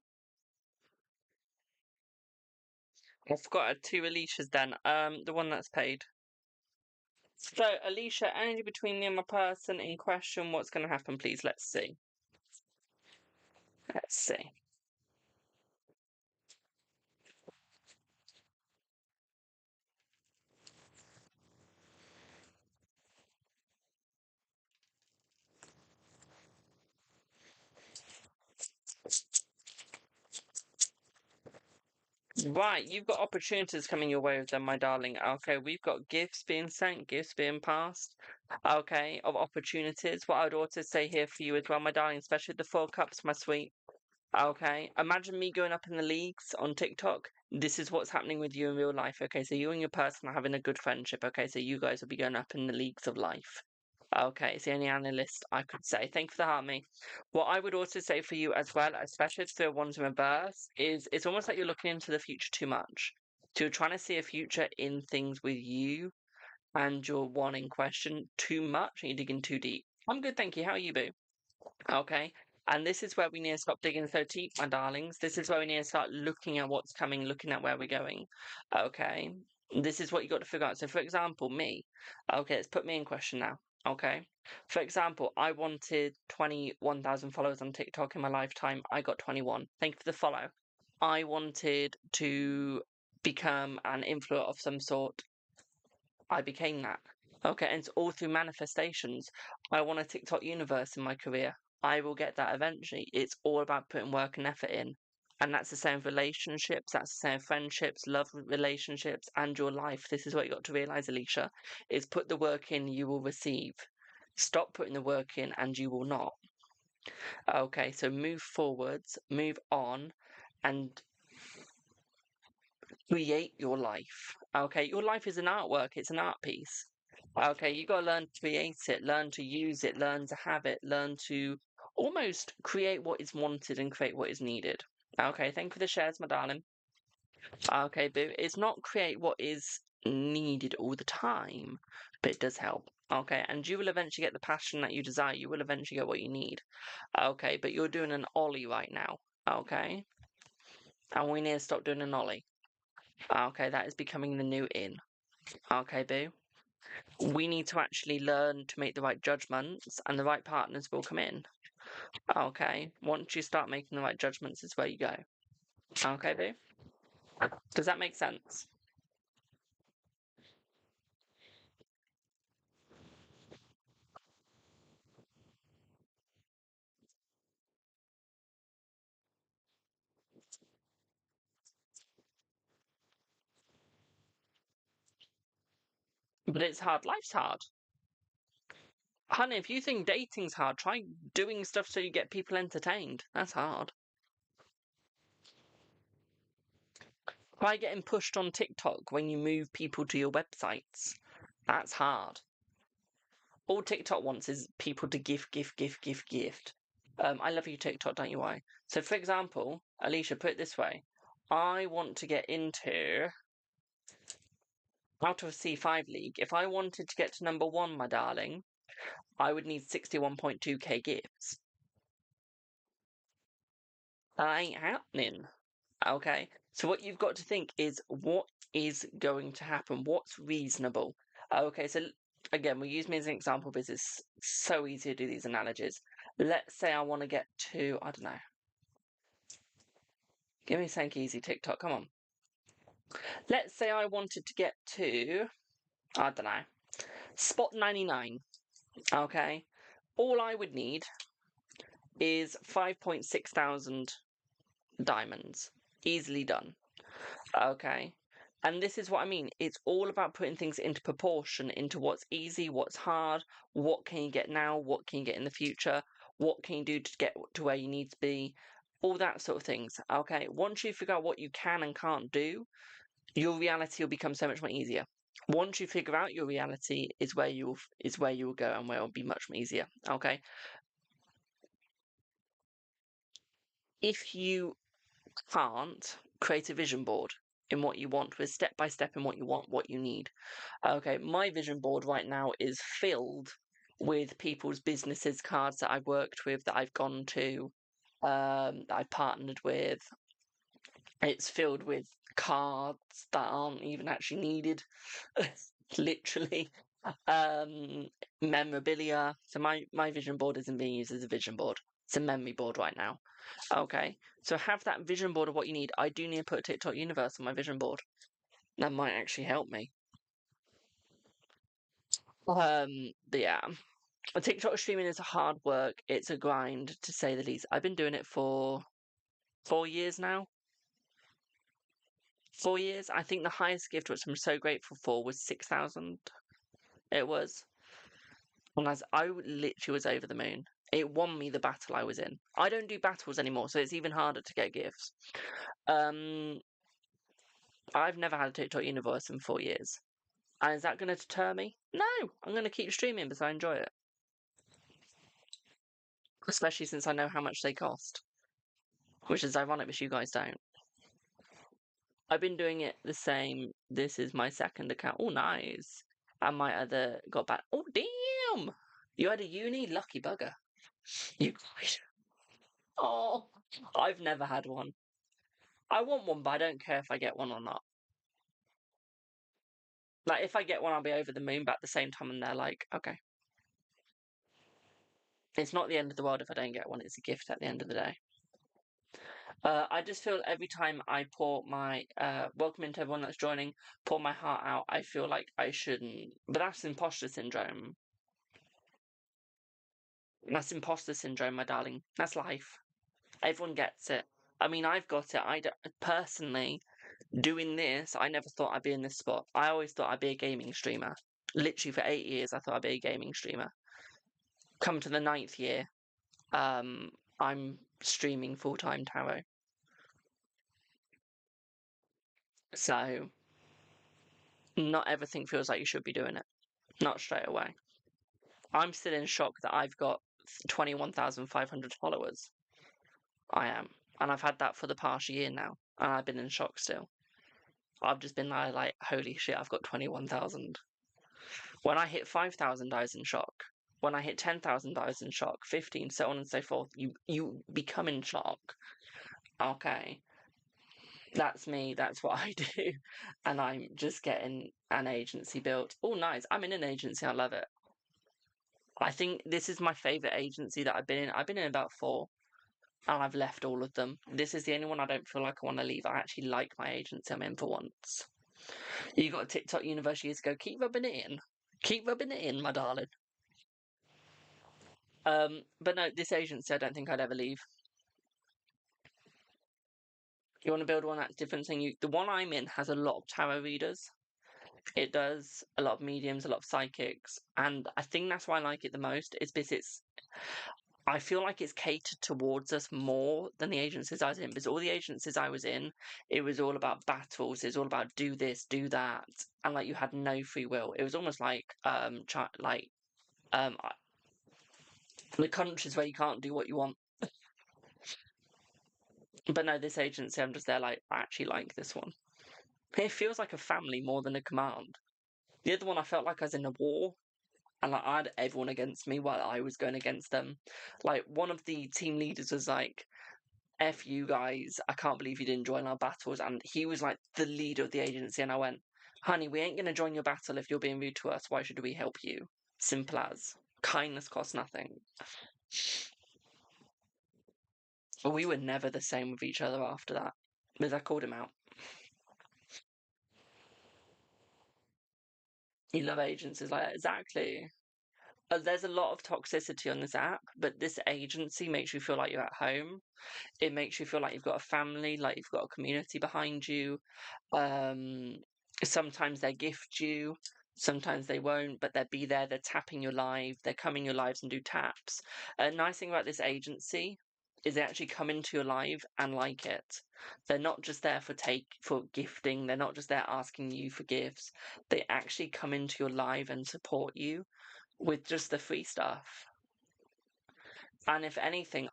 I've got two Alicias then. The one that's paid. So, Alicia, energy between me and my person in question. What's going to happen, please? Let's see. Let's see. Right, you've got opportunities coming your way with them, my darling. Okay, we've got gifts being sent, gifts being passed. Okay, of opportunities. What I would also say here for you as well, my darling, especially the 4 cups, my sweet. Okay, imagine me going up in the leagues on TikTok. This is what's happening with you in real life. Okay, so you and your person are having a good friendship. Okay, so you guys will be going up in the leagues of life. Okay, it's the only analyst I could say. Thank you for the heart, me. What I would also say for you as well, especially for the ones in reverse, is it's almost like you're looking into the future too much. So you're trying to see a future in things with you and your one in question too much and you're digging too deep. I'm good, thank you. How are you, boo? Okay. And this is where we need to stop digging so deep, my darlings. This is where we need to start looking at what's coming, looking at where we're going. Okay. This is what you got to figure out. So, for example, me. Okay, let's put me in question now. Okay. For example, I wanted 21,000 followers on TikTok in my lifetime. I got 21. Thank you for the follow. I wanted to become an influencer of some sort. I became that. Okay, and it's all through manifestations. I want a TikTok universe in my career. I will get that eventually. It's all about putting work and effort in. And that's the same with relationships, that's the same with friendships, love relationships, and your life. This is what you got to realize, Alicia, is put the work in, you will receive. Stop putting the work in and you will not. Okay, so move forwards, move on, and create your life. Okay, your life is an artwork, it's an art piece. Okay, you got to learn to create it, learn to use it, learn to have it, learn to almost create what is wanted and create what is needed. Okay, thank you for the shares, my darling. Okay, boo, it's not create what is needed all the time, but it does help. Okay, and you will eventually get the passion that you desire. You will eventually get what you need. Okay, but you're doing an ollie right now. Okay, and we need to stop doing an ollie. Okay, that is becoming the new in. Okay, boo. We need to actually learn to make the right judgments and the right partners will come in. Okay, once you start making the right judgments is where you go. Okay, boo? Does that make sense? But it's hard. Life's hard. Honey, if you think dating's hard, try doing stuff so you get people entertained. That's hard. Try getting pushed on TikTok when you move people to your websites. That's hard. All TikTok wants is people to gift. I love you, TikTok, don't you? Why? So, for example, Alicia, put it this way. I want to get into out of C5 League. If I wanted to get to number 1, my darling, I would need 61.2k gifts. That ain't happening. Okay, so what you've got to think is what is going to happen? What's reasonable? Okay, so again, we use me as an example because it's so easy to do these analogies. Let's say I want to get to, I don't know. Give me something easy, TikTok, come on. Let's say I wanted to get to, I don't know, spot 99. Okay, all I would need is 5.6 thousand diamonds. Easily done. Okay. And this is what I mean. It's all about putting things into proportion, into what's easy, what's hard, what can you get now, what can you get in the future, what can you do to get to where you need to be, all that sort of things. Okay. Once you figure out what you can and can't do, your reality will become so much more easier. Once you figure out your reality is where you will go and where it will be much more easier. Okay. If you can't create a vision board in what you want, with step by step in what you want, what you need. Okay, my vision board right now is filled with people's businesses, cards that I've worked with, that I've gone to, that I've partnered with. It's filled with cards that aren't even actually needed, literally. Memorabilia. So my vision board isn't being used as a vision board. It's a memory board right now. Okay, so have that vision board of what you need. I do need to put a TikTok universe on my vision board. That might actually help me. But yeah, TikTok streaming is hard work. It's a grind, to say the least. I've been doing it for 4 years now. 4 years. I think the highest gift, which I'm so grateful for, was 6,000. It was. And I literally was over the moon. It won me the battle I was in. I don't do battles anymore, so it's even harder to get gifts. I've never had a TikTok universe in 4 years. And is that going to deter me? No, I'm going to keep streaming because I enjoy it. Especially since I know how much they cost. Which is ironic because you guys don't. I've been doing it the same. This is my second account. Oh, nice. And my other got back. Oh, damn! You had a uni? Lucky bugger. You guys. Oh, I've never had one. I want one, but I don't care if I get one or not. Like, if I get one, I'll be over the moon, but at the same time, and they're like, okay. It's not the end of the world if I don't get one. It's a gift at the end of the day. I just feel every time I pour my welcome into everyone that's joining, pour my heart out, I feel like I shouldn't. But that's imposter syndrome. That's imposter syndrome, my darling. That's life. Everyone gets it. I mean, I've got it. Personally, doing this, I never thought I'd be in this spot. I always thought I'd be a gaming streamer. Literally for 8 years, I thought I'd be a gaming streamer. Come to the 9th year, I'm streaming full-time tarot. So, not everything feels like you should be doing it. Not straight away. I'm still in shock that I've got 21,500 followers. I am. And I've had that for the past year now. And I've been in shock still. I've just been like, holy shit, I've got 21,000. When I hit 5,000, I was in shock. When I hit 10,000, I was in shock. 15, so on and so forth. You become in shock. Okay. That's me. That's what I do. And I'm just getting an agency built. Oh, nice. I'm in an agency. I love it. I think this is my favourite agency that I've been in. I've been in about 4. And I've left all of them. This is the only one I don't feel like I want to leave. I actually like my agency I'm in for once. You got a TikTok universe years ago. Keep rubbing it in. Keep rubbing it in, my darling. But no, this agency I don't think I'd ever leave. You want to build one that's different thing. The one I'm in has a lot of tarot readers. It does. A lot of mediums, a lot of psychics. And I think that's why I like it the most, is because I feel like it's catered towards us more than the agencies I was in. Because all the agencies I was in, it was all about battles. It was all about do this, do that, and like you had no free will. It was almost like um the countries where you can't do what you want. But no, this agency, I'm just there like I actually like this one. It feels like a family more than a command. The other one, I felt like I was in a war, and like I had everyone against me while I was going against them. Like one of the team leaders was like, "F you guys, I can't believe you didn't join our battles." And he was like the leader of the agency, and I went, "Honey, we ain't gonna join your battle if you're being rude to us. Why should we help you? Simple as. Kindness costs nothing." But we were never the same with each other after that, because I called him out. You love agencies like that, exactly. There's a lot of toxicity on this app, but this agency makes you feel like you're at home. It makes you feel like you've got a family, like you've got a community behind you. Um, Sometimes they gift you, sometimes they won't, but they'll be there. They're tapping your live, they're coming your lives and do taps. A nice thing about this agency is they actually come into your live and like it. They're not just there for gifting. They're not just there asking you for gifts. They actually come into your live and support you with just the free stuff. And if anything,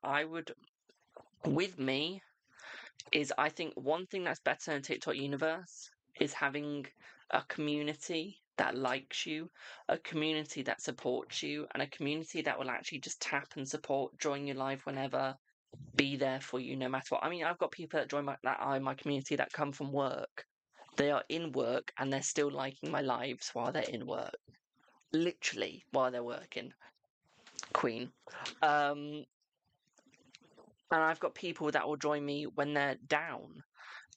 with me, I think one thing that's better in TikTok universe is having a community that likes you, a community that supports you, and a community that will actually just tap and support, join your live whenever, be there for you no matter what. I mean, I've got people that that are in my community that come from work. They are in work and they're still liking my lives while they're in work. Literally while they're working. Queen. Um, and I've got people that will join me when they're down.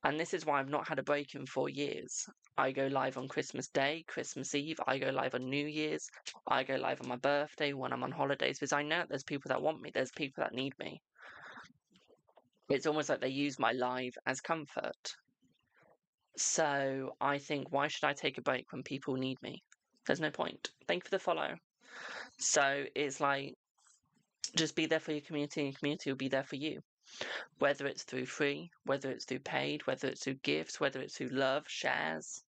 And this is why I've not had a break in 4 years. I go live on Christmas Day, Christmas Eve. I go live on New Year's. I go live on my birthday when I'm on holidays because I know there's people that want me. There's people that need me. It's almost like they use my live as comfort. So I think, why should I take a break when people need me? There's no point. Thank you for the follow. So it's like, just be there for your community, and your community will be there for you. Whether it's through free, whether it's through paid, whether it's through gifts, whether it's through love, shares.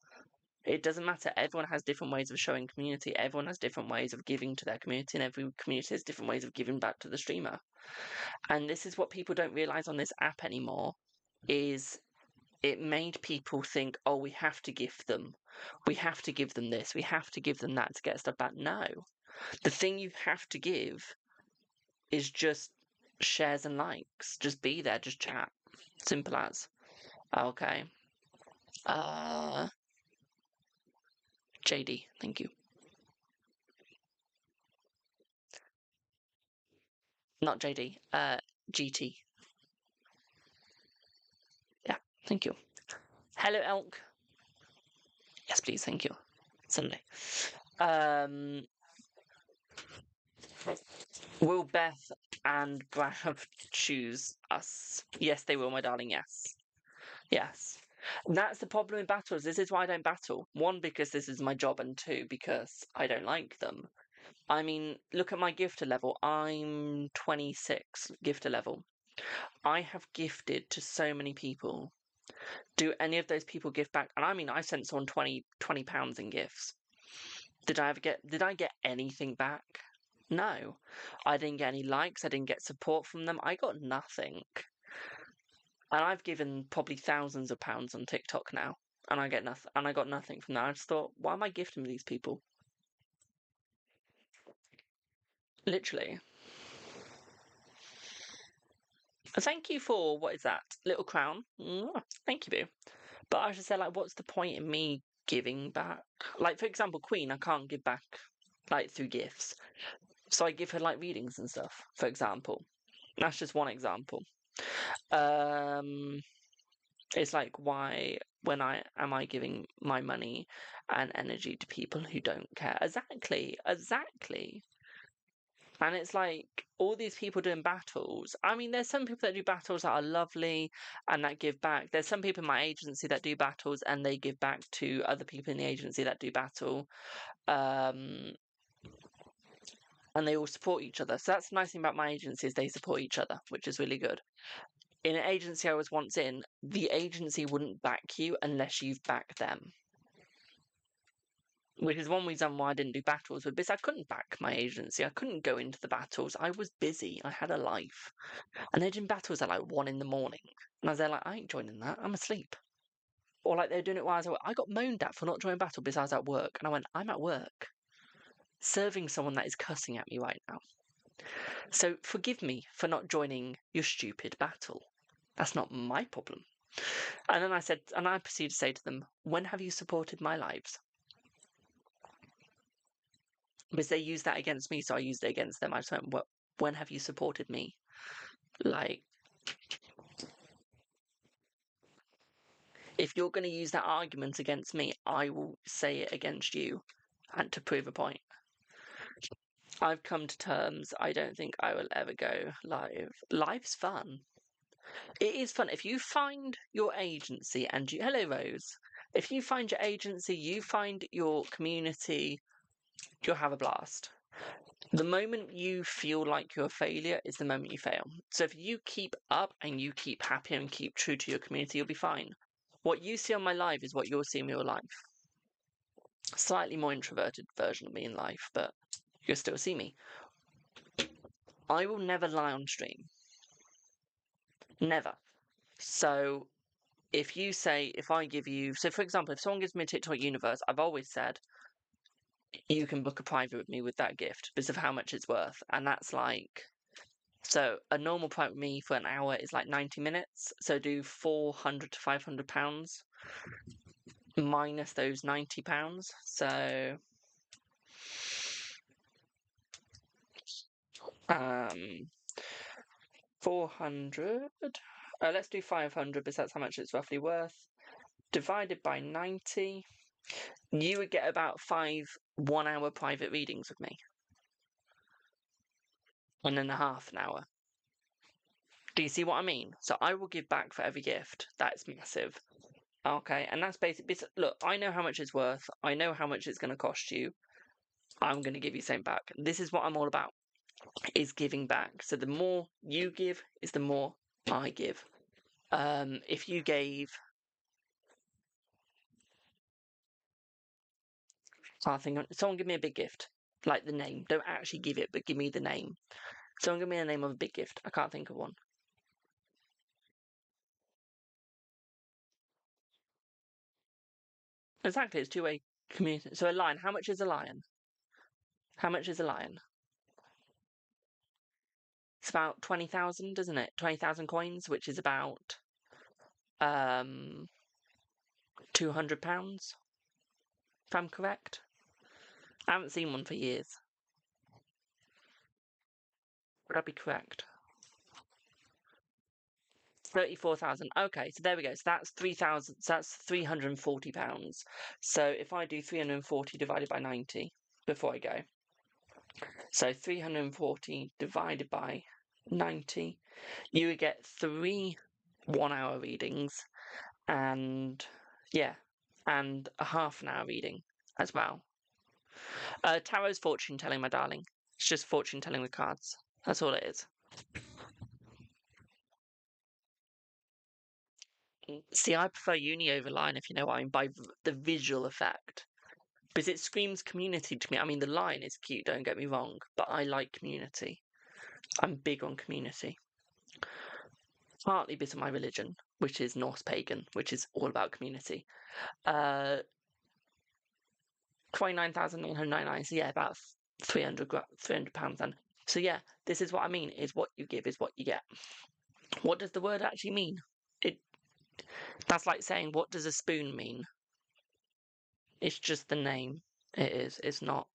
It doesn't matter. Everyone has different ways of showing community. Everyone has different ways of giving to their community, and every community has different ways of giving back to the streamer. And this is what people don't realize on this app anymore, is it made people think, oh, we have to gift them. We have to give them this. We have to give them that to get stuff back. No. The thing you have to give is just shares and likes. Just be there, just chat. Simple as. Okay. JD, thank you. Not JD, GT. Yeah, thank you. Hello, Elk. Yes, please, thank you. Sunday. Will Beth and Brav choose us? Yes, they will, my darling, yes. Yes. That's the problem in battles. This is why I don't battle. One, because this is my job, and two, because I don't like them. I mean, look at my gifter level. I'm 26 gifter level. I have gifted to so many people. Do any of those people give back? And I mean, I sent someone 20 pounds in gifts. Did I get anything back? No. I didn't get any likes. I didn't get support from them. I got nothing. And I've given probably thousands of pounds on TikTok now, and I get nothing. And I got nothing from that. I just thought, why am I gifting these people? Literally. Thank you for, what is that? Little crown. Thank you, boo. But I just said, like, what's the point in me giving back? Like, for example, Queen, I can't give back, like, through gifts. So I give her, like, readings and stuff, for example. That's just one example. It's like, why, when am I giving my money and energy to people who don't care? Exactly. And it's like all these people doing battles. I mean, there's some people that do battles that are lovely and that give back. There's some people in my agency that do battles and they give back to other people in the agency that do battle. And they all support each other. So that's the nice thing about my agency is they support each other, which is really good. In an agency I was once in, the agency wouldn't back you unless you've backed them. Which is one reason why I didn't do battles, because I couldn't back my agency. I couldn't go into the battles. I was busy. I had a life. And they're doing battles at like 1 in the morning. And I was there like, I ain't joining that. I'm asleep. Or like they're doing it while I was at work. I got moaned at for not joining battle because I was at work. And I went, I'm at work. Serving someone that is cussing at me right now. So forgive me for not joining your stupid battle. That's not my problem. And then I proceeded to say to them, when have you supported my lives? Because they used that against me, so I used it against them. I just went, well, when have you supported me? Like, if you're going to use that argument against me, I will say it against you, and to prove a point. I've come to terms, I don't think I will ever go live. Live's fun. It is fun. If you find your agency and you... Hello, Rose. If you find your agency, you find your community, you'll have a blast. The moment you feel like you're a failure is the moment you fail. So if you keep up and you keep happy and keep true to your community, you'll be fine. What you see on my live is what you'll see in real life. Slightly more introverted version of me in life, but you'll still see me. I will never lie on stream. Never. So if you say, if I give you... So for example, if someone gives me a TikTok universe, I've always said, you can book a private with me with that gift because of how much it's worth. And that's like... So a normal private with me for an hour is like 90 minutes. So do £400 to £500 minus those £90. So 400. Let's do 500 because that's how much it's roughly worth. Divided by 90, you would get about 5 1-hour private readings with me. 1.5 an hour. Do you see what I mean? So I will give back for every gift. That's massive. Okay, and that's basically... Look, I know how much it's worth. I know how much it's going to cost you. I'm going to give you something back. This is what I'm all about, is giving back. So the more you give is the more I give. If you gave... I think someone give me a big gift. Like the name. Don't actually give it, but give me the name. Someone give me the name of a big gift. I can't think of one. Exactly, it's two-way community. So a lion. How much is a lion? How much is a lion? It's about 20,000, isn't it? 20,000 coins, which is about £200, if I'm correct. I haven't seen one for years. Would I be correct? 34,000. Okay, so there we go. So that's 3,000. So that's £340. So if I do 340 divided by 90 before I go, so 340 divided by 90, you would get 3 1-hour readings, and and a half an hour reading as well. Tarot's fortune telling, my darling. It's just fortune telling with cards. That's all it is. See, I prefer uni over line, if you know what I mean, by the visual effect. Because it screams community to me. I mean, the line is cute, don't get me wrong, but I like community. I'm big on community. Partly because of my religion, which is Norse pagan, which is all about community. 29,999, so yeah, about £300 then. So yeah, this is what I mean, is what you give is what you get. What does the word actually mean? That's like saying, what does a spoon mean? It's just the name. It is. It's not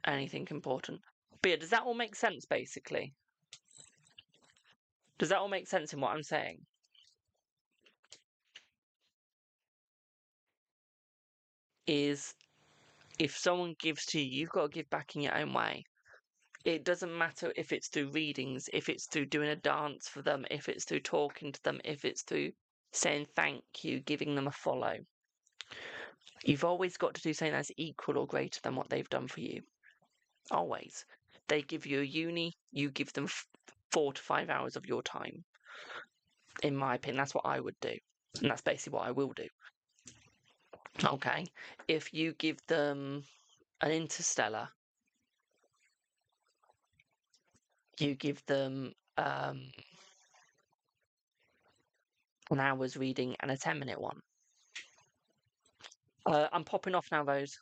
anything important. But yeah, does that all make sense, basically? Does that all make sense in what I'm saying? Is if someone gives to you, you've got to give back in your own way. it doesn't matter if it's through readings, if it's through doing a dance for them, if it's through talking to them, if it's through saying thank you, giving them a follow. You've always got to do something that's equal or greater than what they've done for you. Always. They give you a uni, you give them 4 to 5 hours of your time. In my opinion, that's what I would do. And that's basically what I will do. Okay. If you give them an interstellar, you give them an hour's reading and a 10-minute one. I'm popping off now, Rose.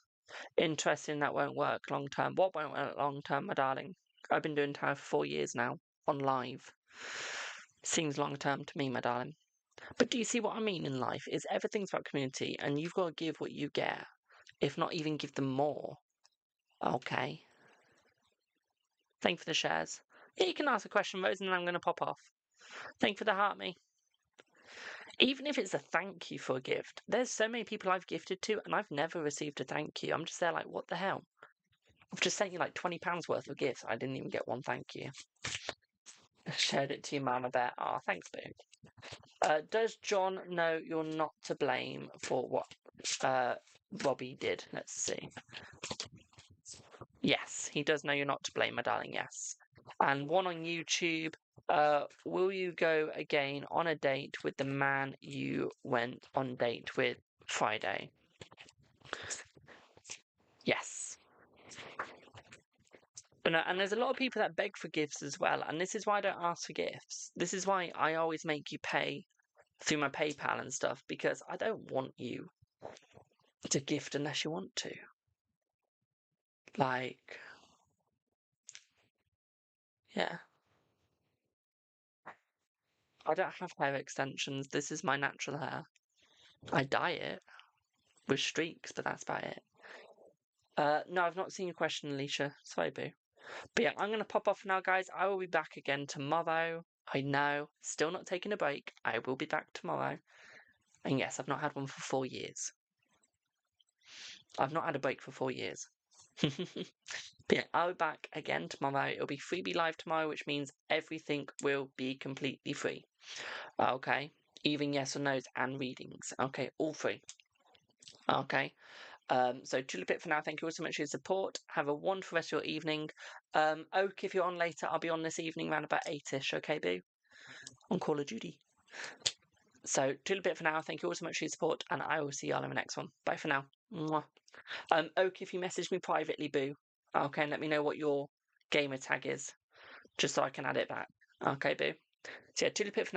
Interesting, that won't work long term. What won't work long term, my darling? I've been doing tarot for 4 years now, on live. Seems long term to me, my darling. But do you see what I mean in life? Is everything's about community, and you've got to give what you get, if not even give them more. Okay. Thank you for the shares. Yeah, you can ask a question, Rose, and then I'm going to pop off. Thank you for the heart, me. Even if it's a thank you for a gift, there's so many people I've gifted to, and I've never received a thank you. I'm just there like, what the hell? I've just sent you like £20 worth of gifts. I didn't even get one thank you. Shared it to you, man, I bet. Oh, thanks, boo. Does John know you're not to blame for what Bobby did? Let's see. Yes, he does know you're not to blame, my darling, yes. And one on YouTube. Will you go again on a date with the man you went on date with Friday? Yes. And there's a lot of people that beg for gifts as well, and this is why I don't ask for gifts. This is why I always make you pay through my PayPal and stuff, because I don't want you to gift unless you want to. Like, yeah. I don't have hair extensions. This is my natural hair. I dye it with streaks, but that's about it. No, I've not seen your question, Alicia. Sorry, boo. But yeah, I'm going to pop off now, guys. I will be back again tomorrow. I know, still not taking a break. I will be back tomorrow. And yes, I've not had one for 4 years. I've not had a break for 4 years. But yeah, I'll be back again tomorrow. It'll be freebie live tomorrow, which means everything will be completely free. Okay? Even yes or no's and readings. Okay, all free. Okay? So toodle bit for now. Thank you all so much for your support. Have a wonderful rest of your evening. Oak, if you're on later, I'll be on this evening around about 8ish, okay, boo? On Call of Duty. So toodle bit for now. Thank you all so much for your support, and I will see y'all in the next one. Bye for now. Mwah. Oak, if you message me privately, boo, okay, and let me know what your gamer tag is, just so I can add it back. Okay, boo. So yeah, toodle bit for now.